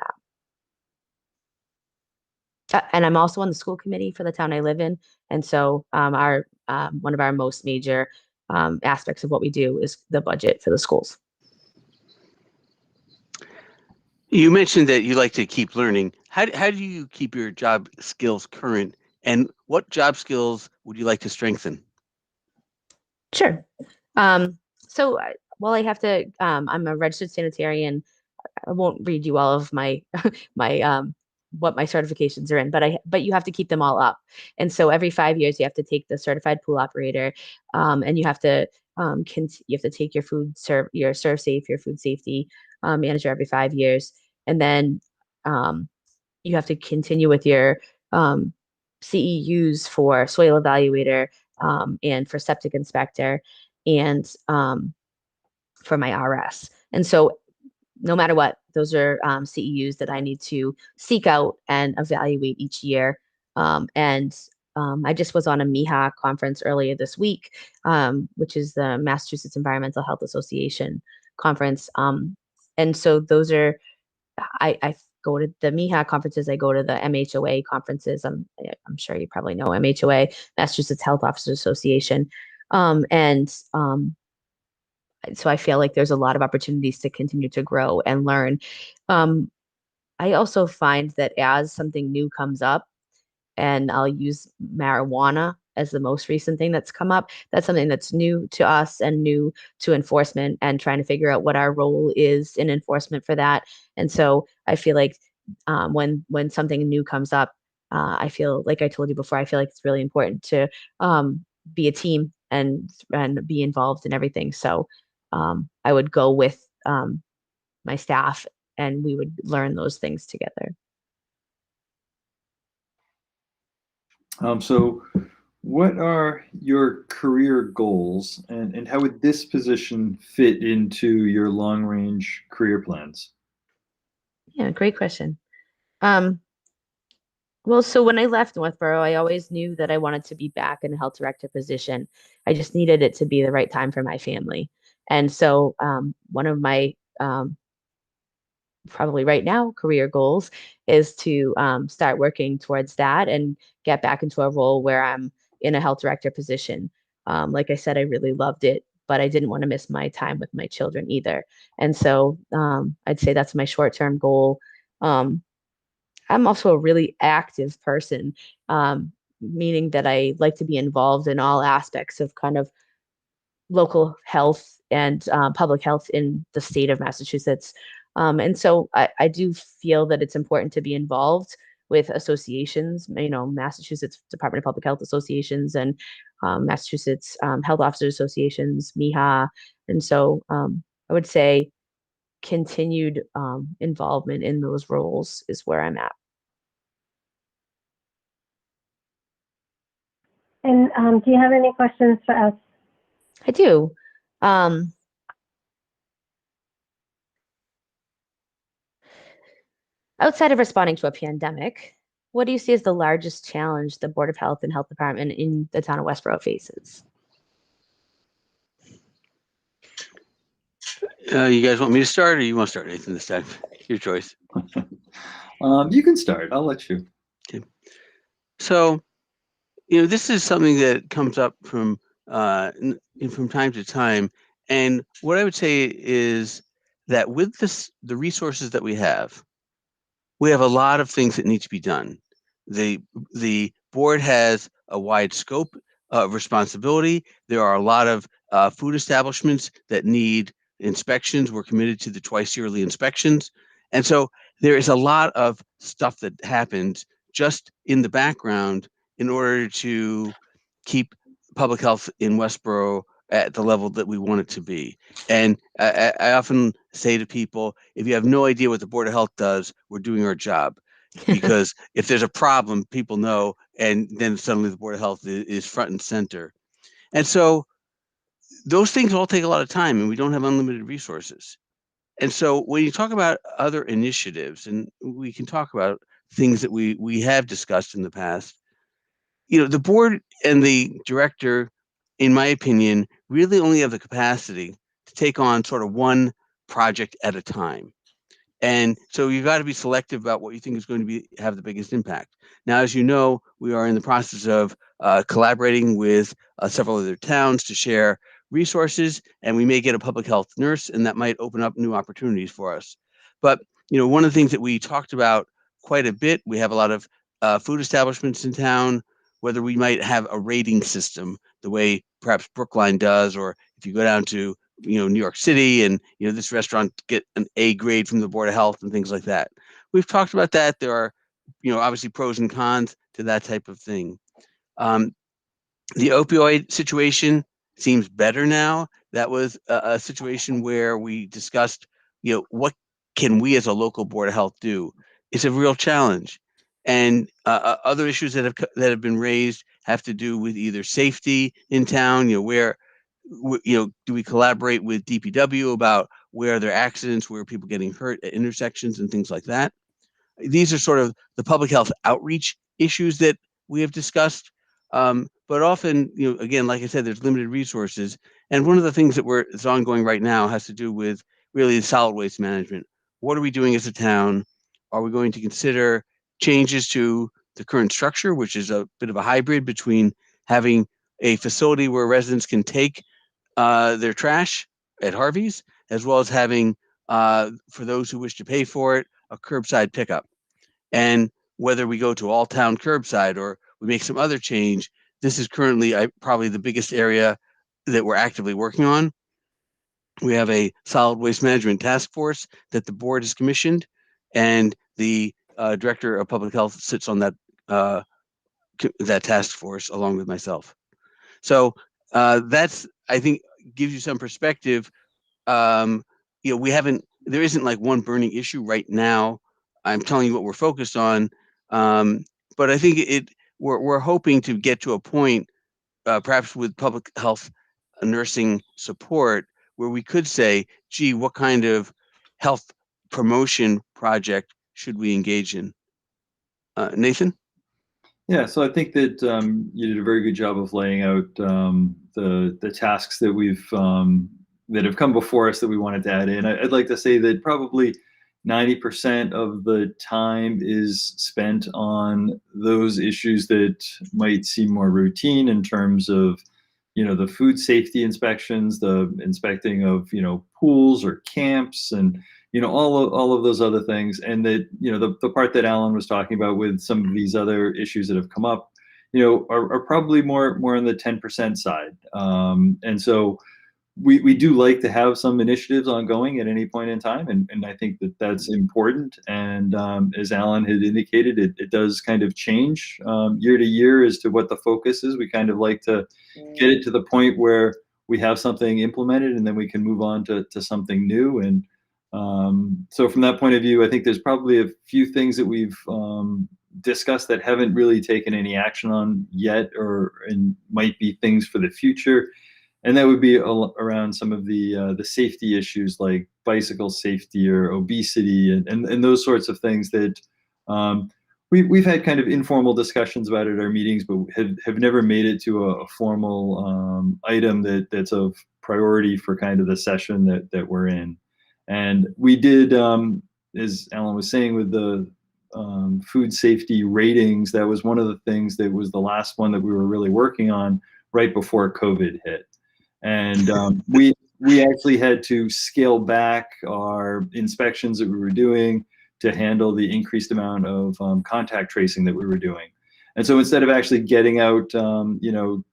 that. And I'm also on the school committee for the town I live in. And so one of our most major aspects of what we do is the budget for the schools. You mentioned that you like to keep learning. How do you keep your job skills current, and what job skills would you like to strengthen? Sure. So while I have to, I'm a registered sanitarian. I won't read you all of my what my certifications are in, but you have to keep them all up. And so every 5 years you have to take the certified pool operator, and you have to take your your serve safe, your food safety manager every 5 years, and then you have to continue with your CEUs for soil evaluator and for septic inspector and for my RS. And so no matter what, those are CEUs that I need to seek out and evaluate each year. I just was on a MIHA conference earlier this week, which is the Massachusetts Environmental Health Association conference. And so those are, I go to the MIHA conferences, I go to the MHOA conferences. I'm sure you probably know MHOA, Massachusetts Health Officers Association. So I feel like there's a lot of opportunities to continue to grow and learn. I also find that as something new comes up, and I'll use marijuana as the most recent thing that's come up, that's something that's new to us and new to enforcement, and trying to figure out what our role is in enforcement for that. And so I feel like when something new comes up, I feel like I told you before, I feel like it's really important to be a team and be involved in everything. So I would go with my staff and we would learn those things together. So what are your career goals, and how would this position fit into your long range career plans? Yeah, great question. Well, so when I left Northborough, I always knew that I wanted to be back in a health director position. I just needed it to be the right time for my family. And so one of my probably right now career goals is to start working towards that and get back into a role where I'm in a health director position. Like I said, I really loved it, but I didn't want to miss my time with my children either. And so I'd say that's my short-term goal. I'm also a really active person, meaning that I like to be involved in all aspects of kind of local health and public health in the state of Massachusetts. And so I do feel that it's important to be involved with associations, Massachusetts Department of Public Health associations and Massachusetts Health Officers Associations, MIHA. And so I would say continued involvement in those roles is where I'm at. And do you have any questions for us? I do. Outside of responding to a pandemic, what do you see as the largest challenge the Board of Health and Health Department in the town of Westborough faces? You guys want me to start, or you want to start, Nathan, this time? Your choice. You can start. I'll let you. Okay. So, this is something that comes up from time to time, and what I would say is that with the resources that we have a lot of things that need to be done. The board has a wide scope of responsibility. There are a lot of food establishments that need inspections. We're committed to the twice yearly inspections. And so there is a lot of stuff that happens just in the background in order to keep public health in Westborough at the level that we want it to be. And I often say to people, if you have no idea what the Board of Health does, we're doing our job. Because if there's a problem, people know, and then suddenly the Board of Health is front and center. And so those things all take a lot of time, and we don't have unlimited resources. And so when you talk about other initiatives, and we can talk about things that we have discussed in the past, the board and the director, in my opinion, really only have the capacity to take on sort of one project at a time. And so you've got to be selective about what you think is going to have the biggest impact. Now, as you know, we are in the process of collaborating with several other towns to share resources, and we may get a public health nurse, and that might open up new opportunities for us. But, one of the things that we talked about quite a bit, we have a lot of food establishments in town, whether we might have a rating system the way perhaps Brookline does, or if you go down to New York City and this restaurant get an A grade from the Board of Health and things like that. We've talked about that. There are obviously pros and cons to that type of thing. The opioid situation seems better now. That was a situation where we discussed what can we as a local Board of Health do. It's a real challenge. And other issues that have been raised have to do with either safety in town, where do we collaborate with DPW about where there are accidents, where are people getting hurt at intersections and things like that. These are sort of the public health outreach issues that we have discussed. But often, again, like I said, there's limited resources. And one of the things that's ongoing right now has to do with really solid waste management. What are we doing as a town? Are we going to consider changes to the current structure, which is a bit of a hybrid between having a facility where residents can take their trash at Harvey's, as well as having, for those who wish to pay for it, a curbside pickup. And whether we go to all town curbside or we make some other change, this is currently probably the biggest area that we're actively working on. We have a solid waste management task force that the board has commissioned, and the director of public health sits on that task force along with myself. So that's, I think, gives you some perspective. There isn't like one burning issue right now. I'm telling you what we're focused on. But I think we're hoping to get to a point, perhaps with public health nursing support, where we could say, gee, what kind of health promotion project should we engage in? Nathan? Yeah, so I think that you did a very good job of laying out the tasks that that have come before us that we wanted to add in. I'd like to say that probably 90% of the time is spent on those issues that might seem more routine in terms of, the food safety inspections, the inspecting of, pools or camps, and all of those other things. And that the part that Alan was talking about with some of these other issues that have come up, are probably more on the 10% side. And so we do like to have some initiatives ongoing at any point in time, and I think that that's important. And as Alan had indicated, it does kind of change year to year as to what the focus is. We kind of like to get it to the point where we have something implemented, and then we can move on to something new. And so from that point of view, I think there's probably a few things that we've discussed that haven't really taken any action on yet, and might be things for the future. And that would be around some of the safety issues like bicycle safety or obesity and those sorts of things that we've had kind of informal discussions about at our meetings, but have never made it to a formal item that's of priority for kind of the session that we're in. And we did, as Alan was saying, with the food safety ratings, that was one of the things that was the last one that we were really working on right before COVID hit. And we actually had to scale back our inspections that we were doing to handle the increased amount of contact tracing that we were doing. And so instead of actually getting out,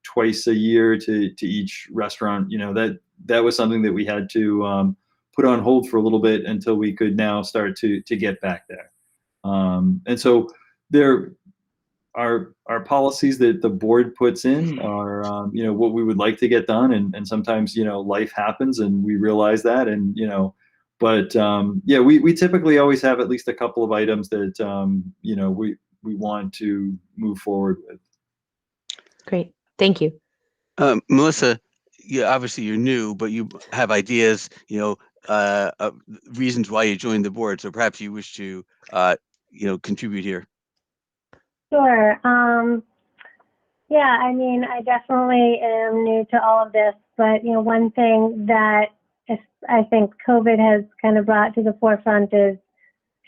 twice a year to each restaurant, that was something that we had to put on hold for a little bit until we could now start to get back there. And so there are policies that the board puts in are, what we would like to get done. And sometimes, life happens and we realize that, and, but we typically always have at least a couple of items that, we want to move forward with. Great. Thank you. Melissa, obviously you're new, but you have ideas, reasons why you joined the board. So perhaps you wish to, contribute here. Sure. I definitely am new to all of this, but one thing that I think COVID has kind of brought to the forefront is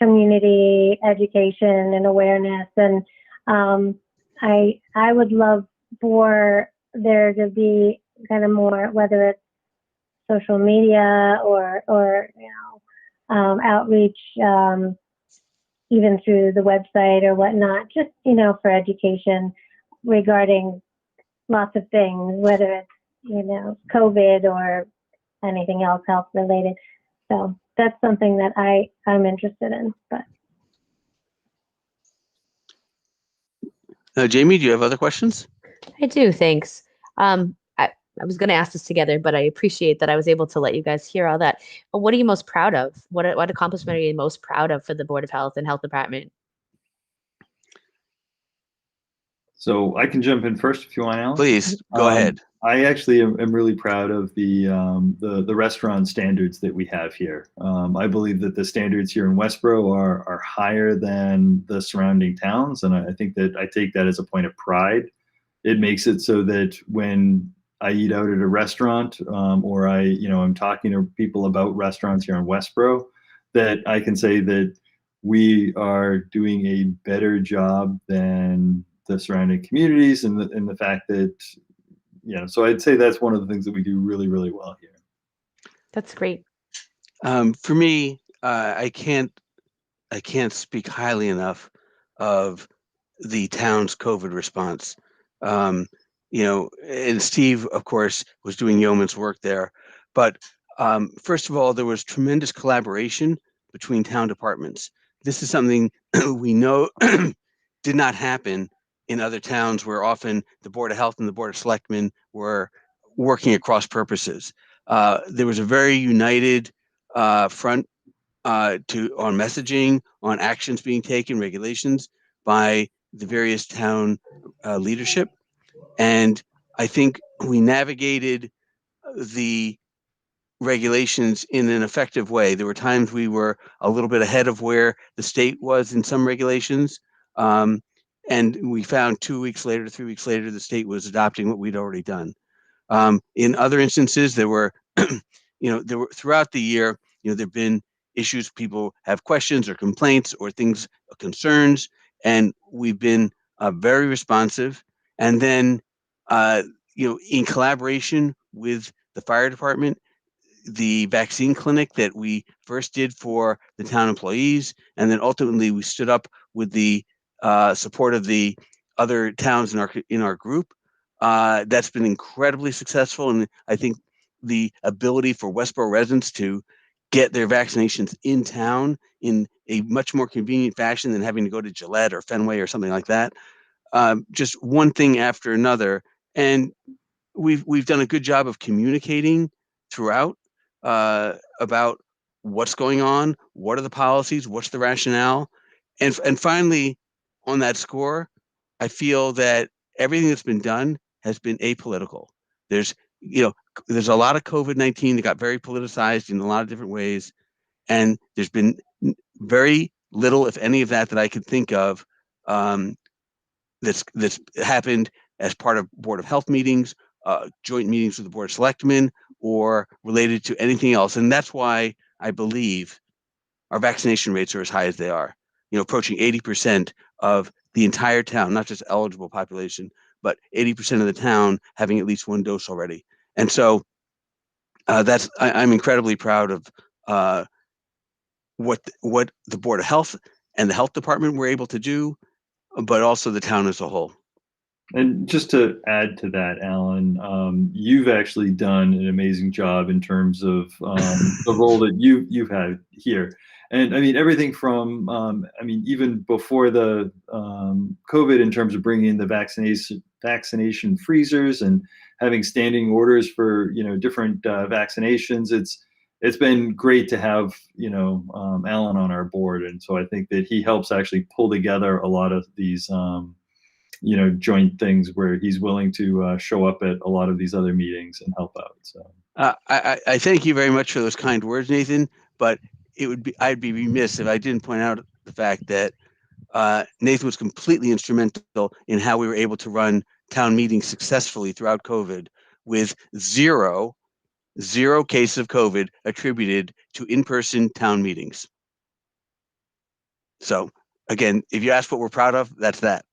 community education and awareness. And I would love for there to be kind of more, whether it's social media or outreach, even through the website or whatnot, just, for education regarding lots of things, whether it's, COVID or anything else health related. So that's something that I'm interested in. But Jamie, do you have other questions? I do. Thanks. I was going to ask this together, but I appreciate that I was able to let you guys hear all that. What are you most proud of? What accomplishment are you most proud of for the Board of Health and Health Department? So I can jump in first if you want, Alan. Please go ahead. I actually am really proud of the restaurant standards that we have here. I believe that the standards here in Westborough are higher than the surrounding towns, and I think that I take that as a point of pride. It makes it so that when I eat out at a restaurant, or I'm talking to people about restaurants here in Westborough, that I can say that we are doing a better job than the surrounding communities, and the fact that, so I'd say that's one of the things that we do really, really well here. That's great. For me, I can't speak highly enough of the town's COVID response. And Steve, of course, was doing yeoman's work there. But first of all, there was tremendous collaboration between town departments. This is something we know did not happen in other towns, where often the Board of Health and the Board of Selectmen were working at cross purposes. There was a very united front on messaging, on actions being taken, regulations by the various town leadership. And I think we navigated the regulations in an effective way. There were times we were a little bit ahead of where the state was in some regulations. And we found 2 weeks later, 3 weeks later, the state was adopting what we'd already done. In other instances, there were, throughout the year, there've been issues, people have questions or complaints or things, concerns, and we've been very responsive. And then, in collaboration with the fire department, the vaccine clinic that we first did for the town employees, and then ultimately we stood up with the support of the other towns in our group. That's been incredibly successful, and I think the ability for Westborough residents to get their vaccinations in town in a much more convenient fashion than having to go to Gillette or Fenway or something like that. Just one thing after another. And we've done a good job of communicating throughout about what's going on, what are the policies, what's the rationale. And finally, on that score, I feel that everything that's been done has been apolitical. There's a lot of COVID-19 that got very politicized in a lot of different ways. And there's been very little, if any of that, that I could think of that's happened as part of Board of Health meetings, joint meetings with the Board of Selectmen, or related to anything else. And that's why I believe our vaccination rates are as high as they are, approaching 80% of the entire town, not just eligible population, but 80% of the town having at least one dose already. And so I'm incredibly proud of what the Board of Health and the Health Department were able to do, but also the town as a whole. And just to add to that, Alan, you've actually done an amazing job in terms of the role that you've had here. And I mean, everything from, even before the COVID, in terms of bringing in the vaccination freezers and having standing orders for, different vaccinations, it's been great to have, Alan on our board. And so I think that he helps actually pull together a lot of these, joint things where he's willing to show up at a lot of these other meetings and help out. So I thank you very much for those kind words, Nathan, but I'd be remiss if I didn't point out the fact that Nathan was completely instrumental in how we were able to run town meetings successfully throughout COVID, with zero cases of COVID attributed to in-person town meetings. So again, if you ask what we're proud of, that's that.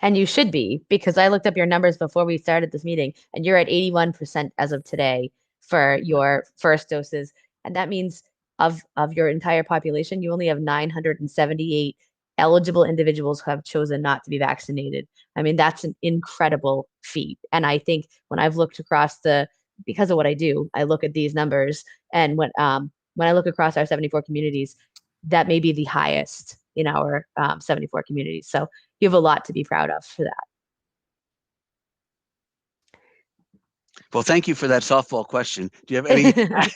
And you should be, because I looked up your numbers before we started this meeting, and you're at 81% as of today for your first doses. And that means of your entire population, you only have 978 eligible individuals who have chosen not to be vaccinated. I mean, that's an incredible feat. And I think when I've looked across because of what I do, I look at these numbers, and when I look across our 74 communities, that may be the highest in our 74 communities. So you have a lot to be proud of for that. Well, thank you for that softball question. Do you have any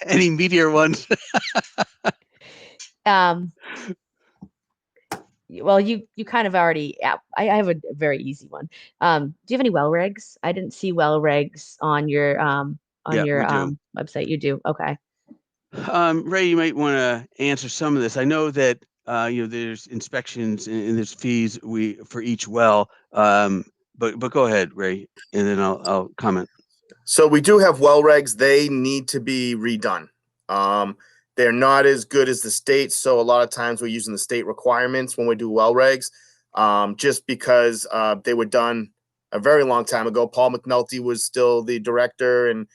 any meatier ones? Well, you kind of already. I have a very easy one. Do you have any well regs? I didn't see well regs on your website. You do? Okay. Ray, you might want to answer some of this. I know that there's inspections and there's fees for each well. But go ahead, Ray, and then I'll comment. So we do have well regs. They need to be redone. They're not as good as the state. So a lot of times we're using the state requirements when we do well regs, just because they were done a very long time ago. Paul McNulty was still the director. And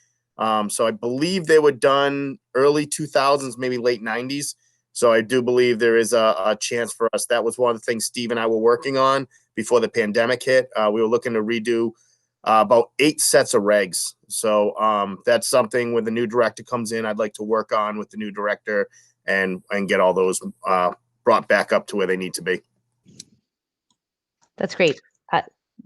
so I believe they were done early 2000s, maybe late 90s. So I do believe there is a chance for us. That was one of the things Steve and I were working on before the pandemic hit. We were looking to redo about 8 sets of regs. So that's something when the new director comes in, I'd like to work on with the new director and get all those brought back up to where they need to be. That's great.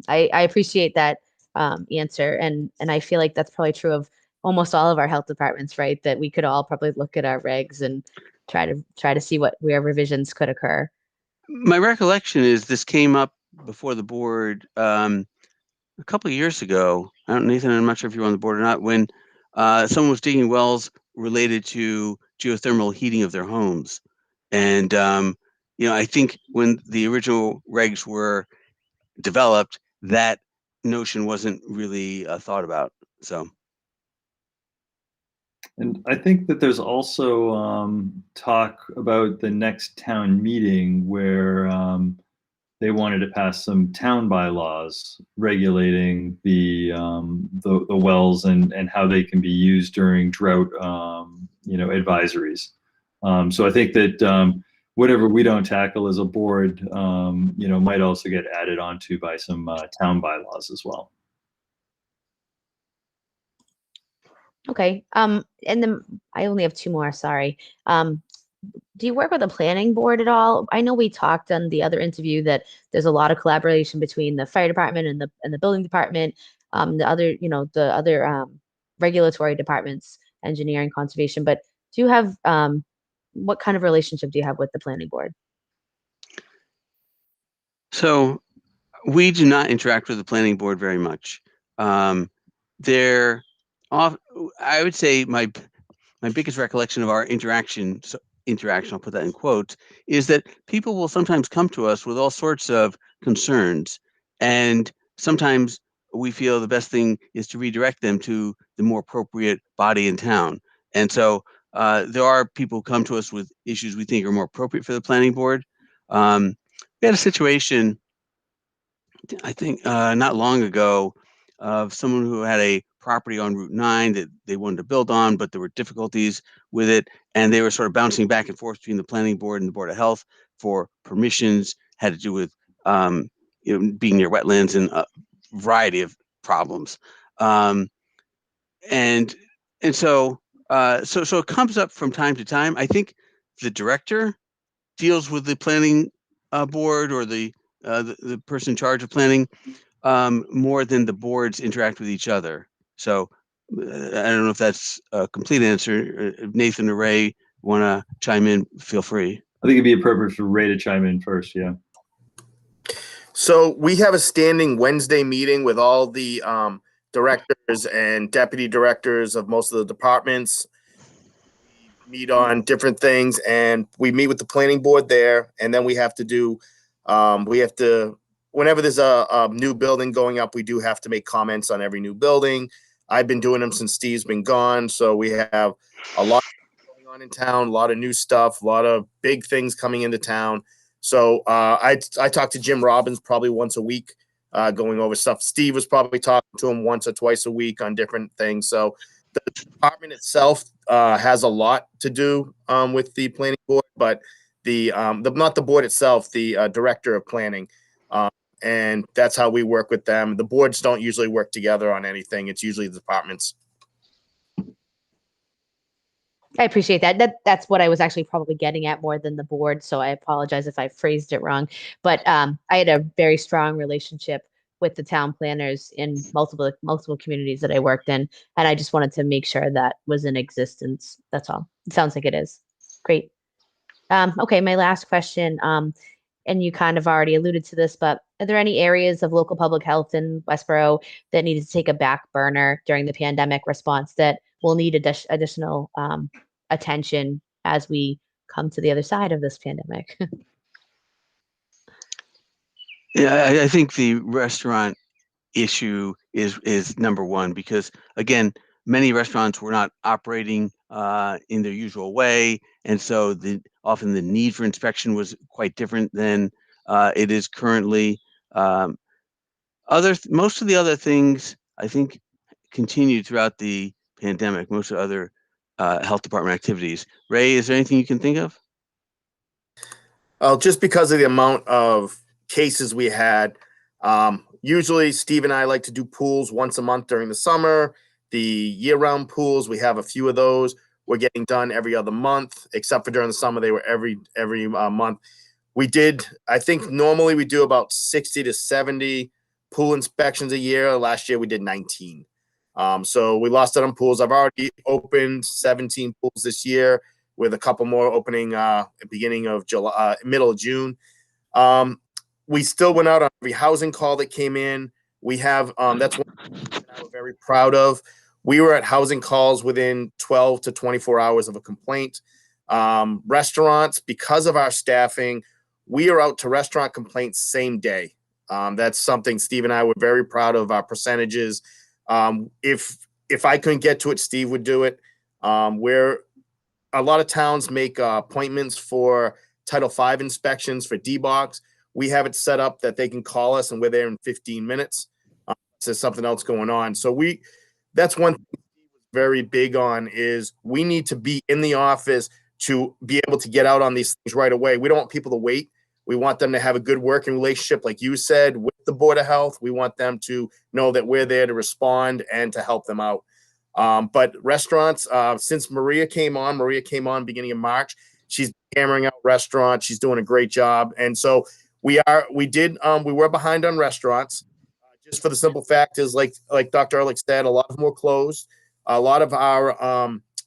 I appreciate that answer. And I feel like that's probably true of almost all of our health departments, right? That we could all probably look at our regs and try to see where revisions could occur. My recollection is this came up before the board a couple of years ago. Nathan, I'm not sure if you're on the board or not, when someone was digging wells related to geothermal heating of their homes. And, I think when the original regs were developed, that notion wasn't really thought about. So. And I think that there's also talk about the next town meeting where they wanted to pass some town bylaws regulating the wells and how they can be used during drought, advisories. So I think that whatever we don't tackle as a board, might also get added onto by some town bylaws as well. Okay. And then I only have two more, sorry. Do you work with the planning board at all? I know we talked on the other interview that there's a lot of collaboration between the fire department and the building department, the other, the other regulatory departments, engineering, conservation. But do you have what kind of relationship do you have with the planning board? So we do not interact with the planning board very much. They're off. I would say my biggest recollection of our interaction, I'll put that in quotes, is that people will sometimes come to us with all sorts of concerns, and sometimes we feel the best thing is to redirect them to the more appropriate body in town. And so there are people who come to us with issues we think are more appropriate for the planning board. We had a situation, I think, not long ago, of someone who had a property on Route 9 that they wanted to build on, but there were difficulties with it, and they were sort of bouncing back and forth between the planning board and the Board of Health for permissions. Had to do with being near wetlands and a variety of problems, and so so it comes up from time to time. I think the director deals with the planning board, or the person in charge of planning, more than the boards interact with each other. So I don't know if that's a complete answer. If Nathan or Ray want to chime in, feel free. I think it'd be appropriate for Ray to chime in first. Yeah. So we have a standing Wednesday meeting with all the directors and deputy directors of most of the departments. We meet on different things, and we meet with the planning board there, and then we have to do, whenever there's a new building going up, we do have to make comments on every new building. I've been doing them since Steve's been gone, so we have a lot going on in town, a lot of new stuff, a lot of big things coming into town. So I talk to Jim Robbins probably once a week, going over stuff. Steve was probably talking to him once or twice a week on different things. So the department itself has a lot to do with the planning board, but the not the board itself, the director of planning, and that's how we work with them. The boards don't usually work together on anything. It's usually the departments. I appreciate that. That's what I was actually probably getting at more than the board. So I apologize if I phrased it wrong. But I had a very strong relationship with the town planners in multiple communities that I worked in, and I just wanted to make sure that was in existence. That's all. It sounds like it is. Great. Okay, my last question. And you kind of already alluded to this, but are there any areas of local public health in Westborough that needed to take a back burner during the pandemic response that will need additional attention as we come to the other side of this pandemic? Yeah, I think the restaurant issue is number one, because again, many restaurants were not operating in their usual way, and so often the need for inspection was quite different than it is currently. Most of the other things, I think, continued throughout the pandemic. Most of the other health department activities. Ray, is there anything you can think of? Just because of the amount of cases we had, usually Steve and I like to do pools once a month during the summer. The year-round pools, we have a few of those. We're getting done every other month, except for during the summer, they were every month. We did, I think normally we do about 60 to 70 pool inspections a year. Last year we did 19. So we lost out on pools. I've already opened 17 pools this year, with a couple more opening at the beginning of July, middle of June. We still went out on every housing call that came in. We have, that's one thing that we're very proud of. We were at housing calls within 12 to 24 hours of a complaint. Restaurants, because of our staffing, we are out to restaurant complaints same day. That's something Steve and I were very proud of, our percentages. If I couldn't get to it, Steve would do it. A lot of towns make appointments for Title V inspections for D-Box. We have it set up that they can call us and we're there in 15 minutes. So there's something else going on. So that's one thing Steve was very big on, is we need to be in the office to be able to get out on these things right away. We don't want people to wait. We want them to have a good working relationship, like you said, with the Board of Health. We want them to know that we're there to respond and to help them out. But restaurants, since Maria came on beginning of March. She's hammering out restaurants. She's doing a great job. And so we were behind on restaurants. Just for the simple fact is like Dr. Ehrlich said, a lot of them were closed. A lot of our,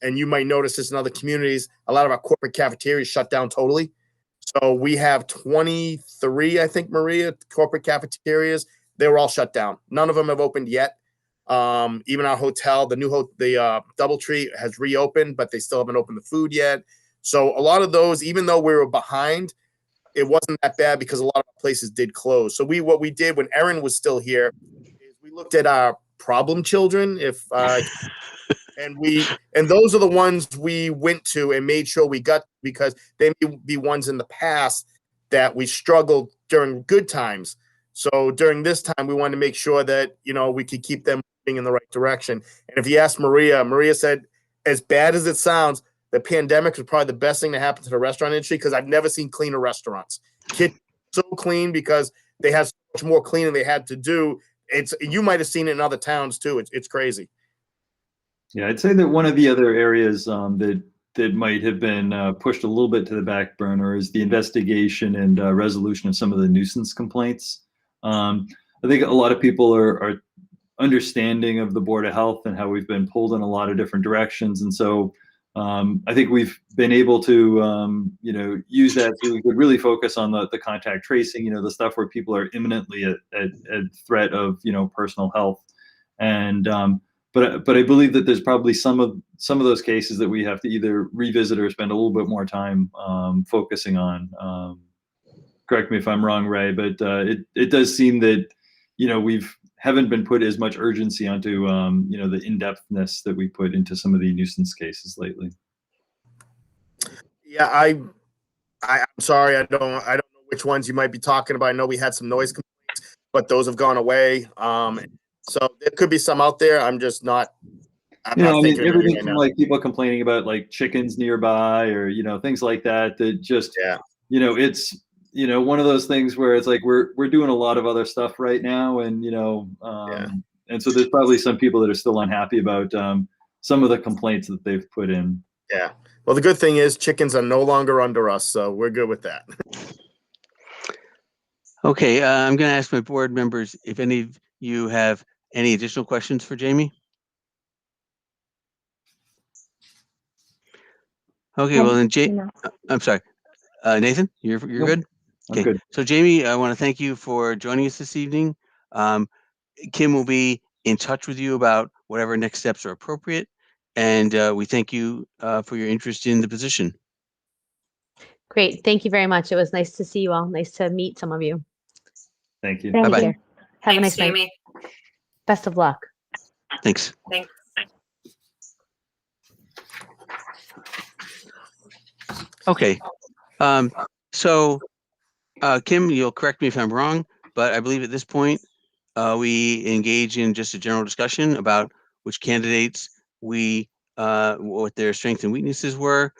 and you might notice this in other communities, a lot of our corporate cafeterias shut down totally. So we have 23, I think, Maria, corporate cafeterias. They were all shut down. None of them have opened yet. Even our hotel, the DoubleTree has reopened, but they still haven't opened the food yet. So a lot of those, even though we were behind, it wasn't that bad because a lot of places did close. So what we did when Erin was still here is we looked at our problem children, and those are the ones we went to and made sure we got, because they may be ones in the past that we struggled during good times. So during this time, we wanted to make sure that, we could keep them moving in the right direction. And if you ask Maria said, as bad as it sounds, the pandemic was probably the best thing to happen to the restaurant industry, because I've never seen cleaner restaurants. Kitchens so clean because they had so much more cleaning they had to do. You might have seen it in other towns too. It's crazy. Yeah, I'd say that one of the other areas that might have been pushed a little bit to the back burner is the investigation and resolution of some of the nuisance complaints. I think a lot of people are understanding of the Board of Health and how we've been pulled in a lot of different directions, and so I think we've been able to use that so we could really focus on the contact tracing, the stuff where people are imminently at threat of personal health, and but I believe that there's probably some of those cases that we have to either revisit or spend a little bit more time focusing on. Correct me if I'm wrong, Ray, but it does seem that haven't been put as much urgency onto the in-depthness that we put into some of the nuisance cases lately. Yeah, I'm sorry, I don't know which ones you might be talking about. I know we had some noise complaints, but those have gone away. So there could be some out there. I'm just not. Everything right from like people complaining about like chickens nearby or things like that. That just it's one of those things where it's like we're doing a lot of other stuff right now, and and so there's probably some people that are still unhappy about some of the complaints that they've put in. Yeah. Well, the good thing is chickens are no longer under us, so we're good with that. Okay, I'm going to ask my board members if any of you have any additional questions for Jamie. Okay, well then, I'm sorry, Nathan, you're good. Okay, good. So Jamie, I want to thank you for joining us this evening. Kim will be in touch with you about whatever next steps are appropriate, and we thank you for your interest in the position. Great. Thank you very much. It was nice to see you all. Nice to meet some of you. Thank you. Bye-bye. Have Thanks, a nice Jamie. night. Best of luck. Thanks. Thanks. Okay. So Kim, you'll correct me if I'm wrong, but I believe at this point we engage in just a general discussion about which candidates what their strengths and weaknesses were.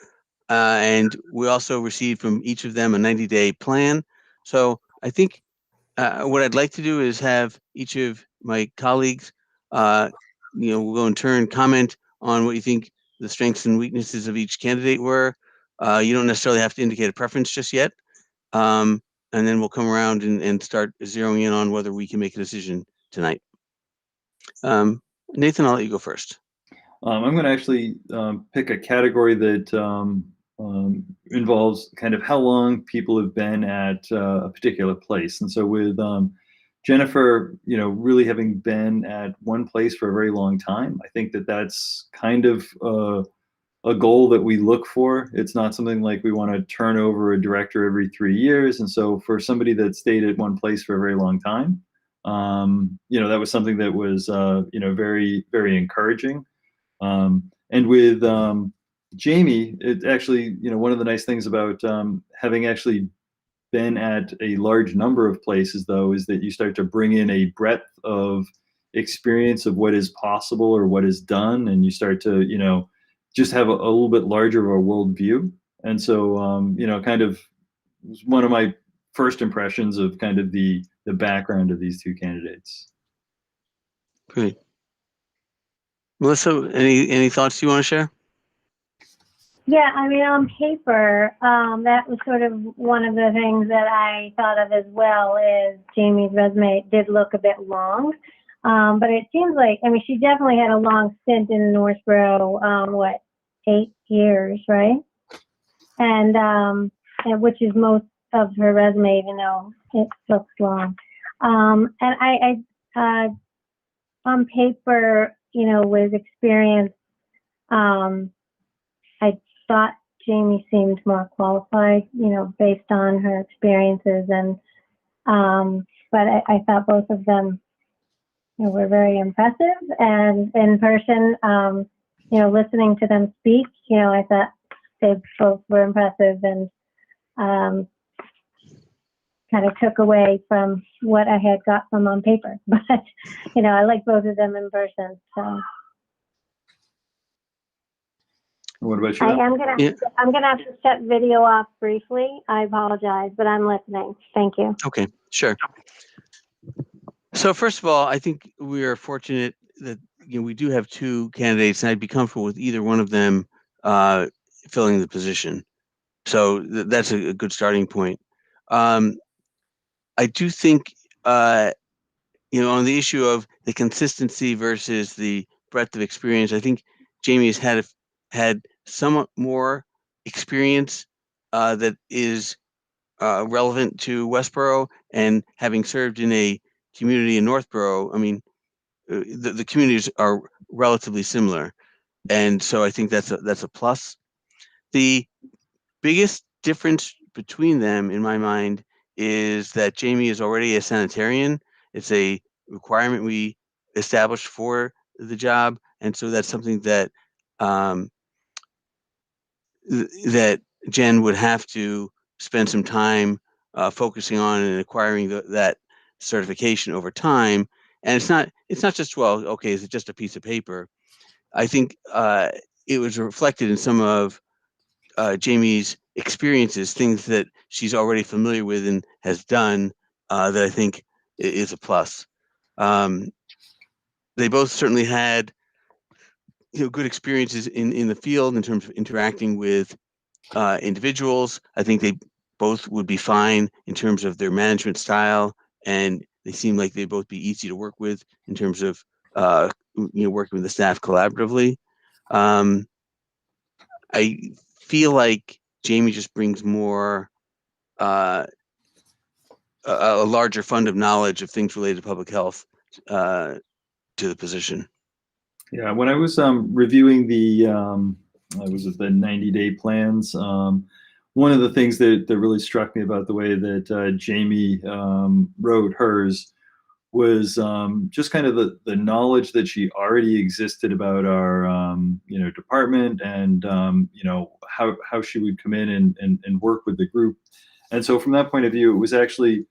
And we also received from each of them a 90-day plan. So I think what I'd like to do is have each of my colleagues, we'll go in turn, comment on what you think the strengths and weaknesses of each candidate were. You don't necessarily have to indicate a preference just yet. And then we'll come around and start zeroing in on whether we can make a decision tonight. Nathan, I'll let you go first. I'm going to actually pick a category that involves kind of how long people have been at a particular place. And so with Jennifer, really having been at one place for a very long time, I think that that's kind of a goal that we look for. It's not something like we want to turn over a director every 3 years. And so for somebody that stayed at one place for a very long time, that was something that was, very, very encouraging. And with Jamie, it actually, one of the nice things about having actually been at a large number of places, though, is that you start to bring in a breadth of experience of what is possible or what is done, and you start to, just have a little bit larger of a worldview. And so, kind of one of my first impressions of kind of the background of these two candidates. Great. Melissa, any thoughts you want to share? Yeah, I mean, on paper, that was sort of one of the things that I thought of as well. Is Jamie's resume did look a bit long, but it seems like, I mean, she definitely had a long stint in Northborough. 8 years, right? And which is most of her resume, even though it looks long. And I on paper, with experience, I thought Jamie seemed more qualified, based on her experiences, and but I thought both of them, were very impressive, and in person, listening to them speak, I thought they both were impressive, and kind of took away from what I had got from on paper. But I like both of them in person. So What about you? I'm gonna have to shut video off briefly. I apologize, but I'm listening. Thank you. Okay, sure. So first of all, I think we are fortunate that we do have two candidates, and I'd be comfortable with either one of them filling the position. So that's a good starting point. I do think, on the issue of the consistency versus the breadth of experience, I think Jamie has had somewhat more experience that is relevant to Westborough, and having served in a community in Northborough, I mean, the communities are relatively similar, and so I think that's a plus. The biggest difference between them, in my mind, is that Jamie is already a sanitarian. It's a requirement we established for the job, and so that's something that that Jen would have to spend some time focusing on and acquiring that certification over time. And it's not just, well, okay, is it just a piece of paper? I think it was reflected in some of Jamie's experiences, things that she's already familiar with and has done, that I think is a plus. They both certainly had good experiences in the field in terms of interacting with individuals. I think they both would be fine in terms of their management style, and they seem like they'd both be easy to work with in terms of working with the staff collaboratively. I feel like Jamie just brings more a larger fund of knowledge of things related to public health to the position. Yeah, when I was reviewing the 90-day plans, one of the things that really struck me about the way that Jamie wrote hers was just kind of the knowledge that she already existed about our department, and how she would come in and work with the group. And so from that point of view, it was actually,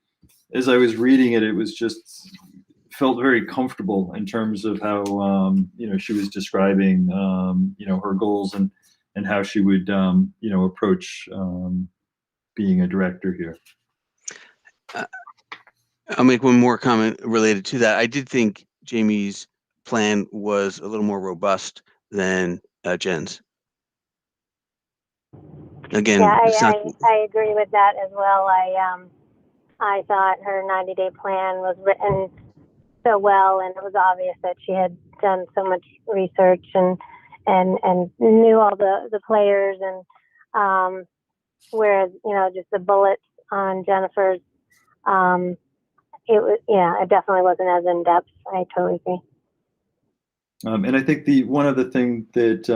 as I was reading it, it was just felt very comfortable in terms of how she was describing her goals and how she would approach being a director here. I'll make one more comment related to that. I did think Jamie's plan was a little more robust than Jen's. Again, Yeah, I agree with that as well. I thought her 90-day plan was written so well, and it was obvious that she had done so much research and knew all the players, and whereas just the bullets on Jennifer's, it definitely wasn't as in depth. I totally agree. And I think one of the things that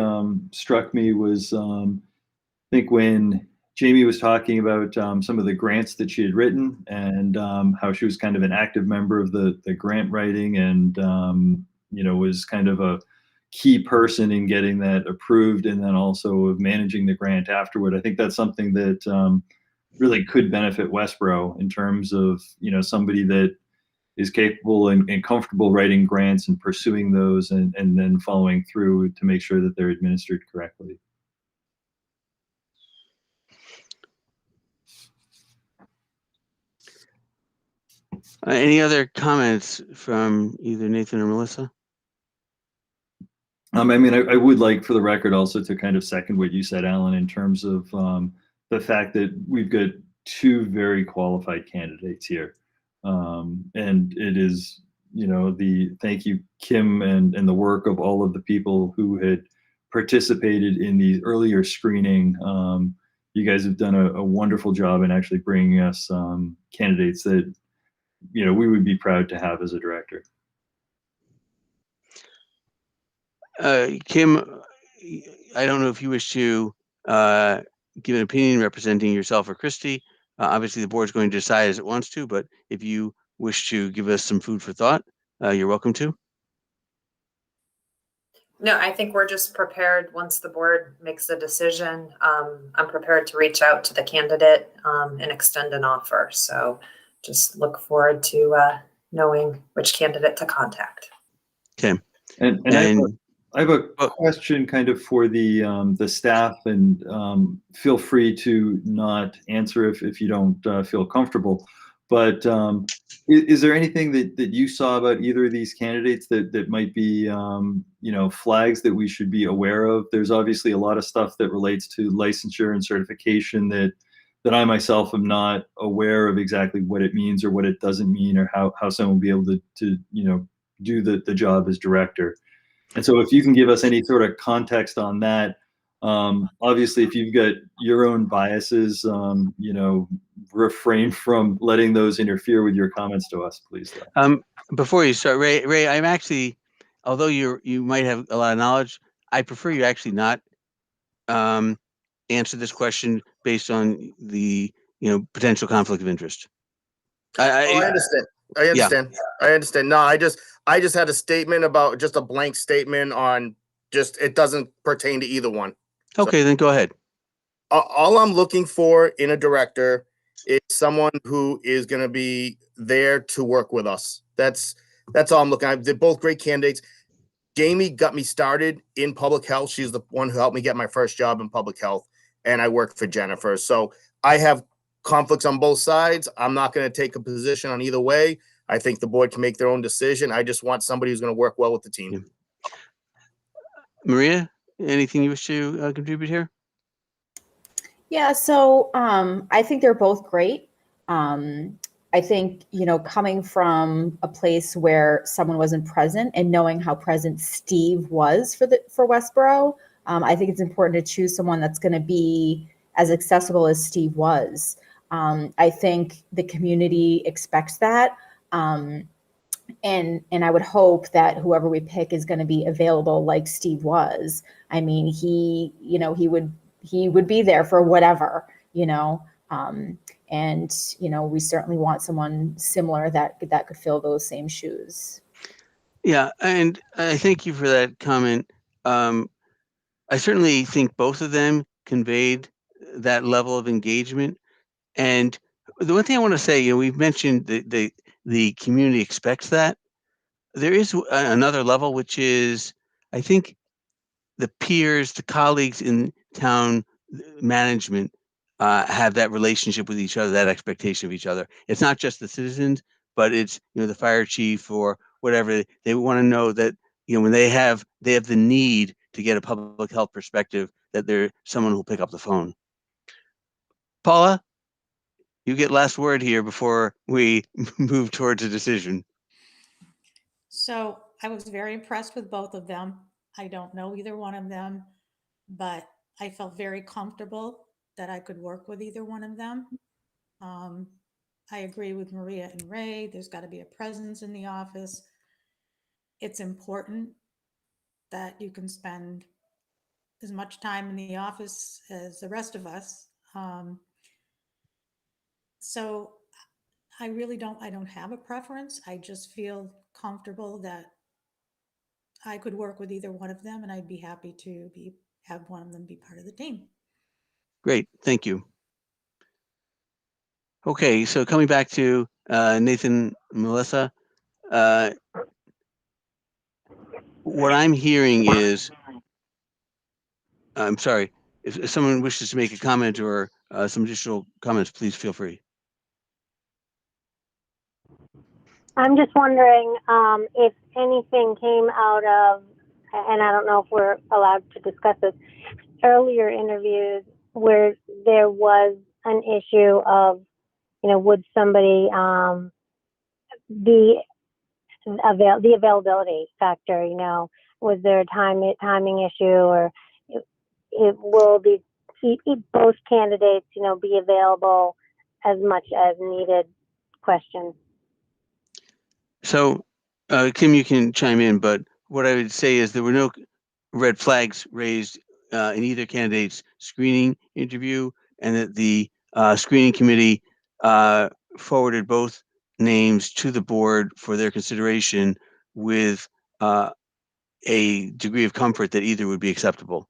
struck me was I think when Jamie was talking about some of the grants that she had written, and how she was kind of an active member of the grant writing, and was kind of a key person in getting that approved, and then also of managing the grant afterward. I think that's something that really could benefit Westborough in terms of somebody that is capable and comfortable writing grants and pursuing those, and then following through to make sure that they're administered correctly. Any other comments from either Nathan or Melissa? I mean, I would like for the record also to kind of second what you said, Alan, in terms of the fact that we've got two very qualified candidates here. And it is, thank you, Kim, and the work of all of the people who had participated in the earlier screening. You guys have done a wonderful job in actually bringing us candidates that, we would be proud to have as a director. Kim, I don't know if you wish to give an opinion representing yourself or Christy. Obviously, the board's going to decide as it wants to, but if you wish to give us some food for thought, you're welcome to. No, I think we're just prepared once the board makes a decision. I'm prepared to reach out to the candidate and extend an offer. So just look forward to knowing which candidate to contact. Okay. And I have a question kind of for the staff, and feel free to not answer if you don't feel comfortable. But is there anything that you saw about either of these candidates that might be flags that we should be aware of? There's obviously a lot of stuff that relates to licensure and certification that I myself am not aware of exactly what it means or what it doesn't mean, or how someone will be able to do the job as director. And so if you can give us any sort of context on that, obviously if you've got your own biases, refrain from letting those interfere with your comments to us, please. Before you start, Ray, I'm actually, although you might have a lot of knowledge, I prefer you actually not answer this question based on the potential conflict of interest. I understand. I understand. Yeah. I understand. No, I just had a statement about just a blank statement on just, it doesn't pertain to either one. Okay, so, then go ahead. All I'm looking for in a director is someone who is going to be there to work with us. That's all I'm looking at. They're both great candidates. Jamie got me started in public health. She's the one who helped me get my first job in public health, and I worked for Jennifer. So I have conflicts on both sides. I'm not going to take a position on either way. I think the board can make their own decision. I just want somebody who's going to work well with the team. Yeah. Maria, anything you wish to contribute here? Yeah, so I think they're both great. I think, coming from a place where someone wasn't present and knowing how present Steve was for Westborough, I think it's important to choose someone that's going to be as accessible as Steve was. I think the community expects that. And I would hope that whoever we pick is going to be available like Steve was. I mean, he would be there for whatever, and, we certainly want someone similar that could fill those same shoes. Yeah. And I thank you for that comment. I certainly think both of them conveyed that level of engagement. And the one thing I want to say, we've mentioned the community expects that. There is another level, which is, I think, the peers, the colleagues in town management have that relationship with each other, that expectation of each other. It's not just the citizens, but it's the fire chief or whatever. They want to know that when they have the need to get a public health perspective, that there's someone who'll pick up the phone. Paula, you get last word here before we move towards a decision. So I was very impressed with both of them. I don't know either one of them, but I felt very comfortable that I could work with either one of them. I agree with Maria and Ray. There's got to be a presence in the office. It's important that you can spend as much time in the office as the rest of us. So I don't have a preference. I just feel comfortable that I could work with either one of them, and I'd be happy to have one of them be part of the team. Great, thank you. Okay, so coming back to Nathan, Melissa, what I'm hearing is, I'm sorry, if someone wishes to make a comment or some additional comments, please feel free. I'm just wondering if anything came out of and I don't know if we're allowed to discuss this, earlier interviews where there was an issue of, would somebody be the availability factor, was there a timing issue, or will both candidates, be available as much as needed question. So, Kim, you can chime in, but what I would say is there were no red flags raised in either candidate's screening interview, and that the screening committee forwarded both names to the board for their consideration with a degree of comfort that either would be acceptable.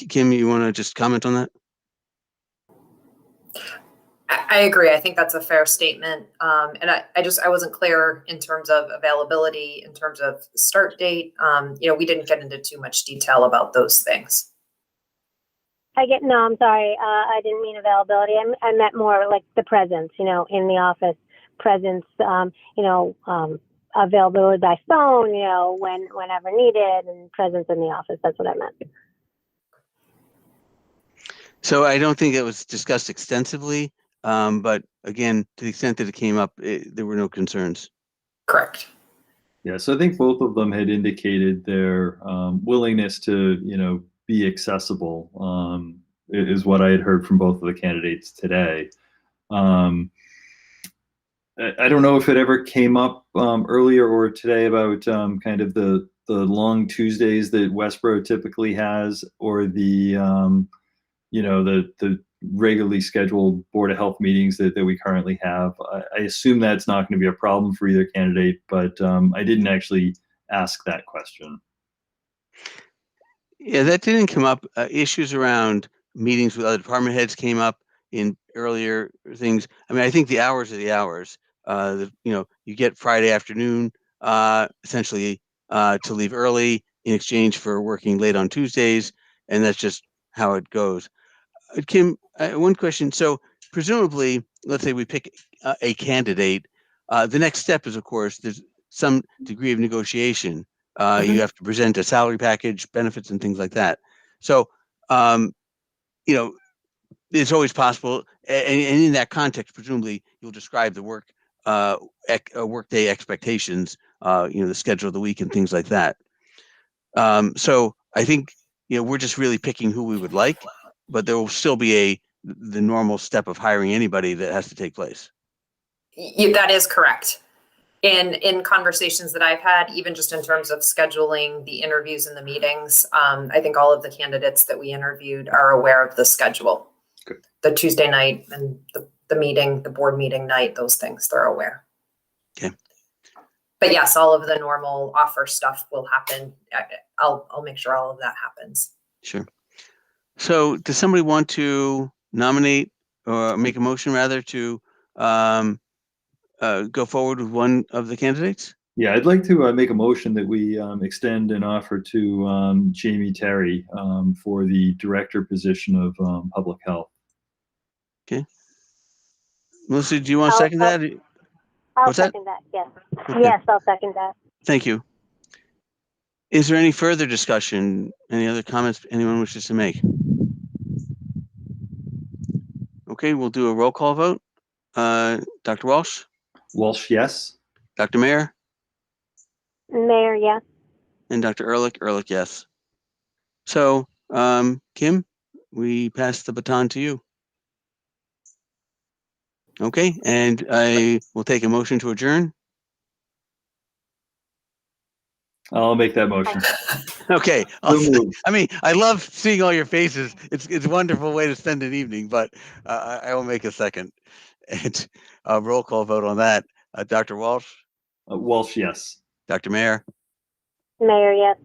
Kim, you want to just comment on that? I agree. I think that's a fair statement. And I wasn't clear in terms of availability, in terms of start date. We didn't get into too much detail about those things. No, I'm sorry. I didn't mean availability. I meant more like the presence, in the office, presence, availability by phone, whenever needed, and presence in the office. That's what I meant. So I don't think it was discussed extensively, but again, to the extent that it came up, there were no concerns. Correct. Yeah, so I think both of them had indicated their willingness to, be accessible, is what I had heard from both of the candidates today. I don't know if it ever came up earlier or today about kind of the long Tuesdays that Westborough typically has, or the the regularly scheduled Board of Health meetings that we currently have. I assume that's not going to be a problem for either candidate, but I didn't actually ask that question. Yeah, that didn't come up. Issues around meetings with other department heads came up in earlier things. I mean, I think the hours are the hours. You get Friday afternoon, essentially, to leave early in exchange for working late on Tuesdays, and that's just how it goes. Kim, one question. So presumably, let's say we pick a candidate. The next step is, of course, there's some degree of negotiation. You have to present a salary package, benefits, and things like that. So, it's always possible. And in that context, presumably, you'll describe the workday expectations, the schedule of the week and things like that. So I think, we're just really picking who we would like, but there will still be the normal step of hiring anybody that has to take place. That is correct. In conversations that I've had, even just in terms of scheduling the interviews and the meetings, I think all of the candidates that we interviewed are aware of the schedule. Good. The Tuesday night and the meeting, the board meeting night, those things, they're aware. Okay. But yes, all of the normal offer stuff will happen. I'll make sure all of that happens. Sure. So does somebody want to nominate or make a motion rather to go forward with one of the candidates? Yeah, I'd like to make a motion that we extend an offer to Jamie Terry for the director position of public health. Okay. Melissa, do you want to second that? I'll What's that? second that, yes. Okay. Yes, I'll second that. Thank you. Is there any further discussion? Any other comments anyone wishes to make? Okay, we'll do a roll call vote. Dr. Walsh? Walsh, yes. Dr. Mayer? Mayor, yes. And Dr. Ehrlich? Ehrlich, yes. So, Kim, we pass the baton to you. Okay, and I will take a motion to adjourn. I'll make that motion. Okay. So moved. I mean, I love seeing all your faces. It's a wonderful way to spend an evening, but I will make a second. And roll call vote on that. Dr. Walsh? Walsh, yes. Dr. Mayer? Mayor, yes.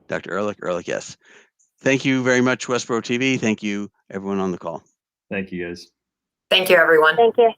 Dr. Ehrlich? Ehrlich, yes. Thank you very much, Westborough TV. Thank you, everyone on the call. Thank you, guys. Thank you, everyone. Thank you.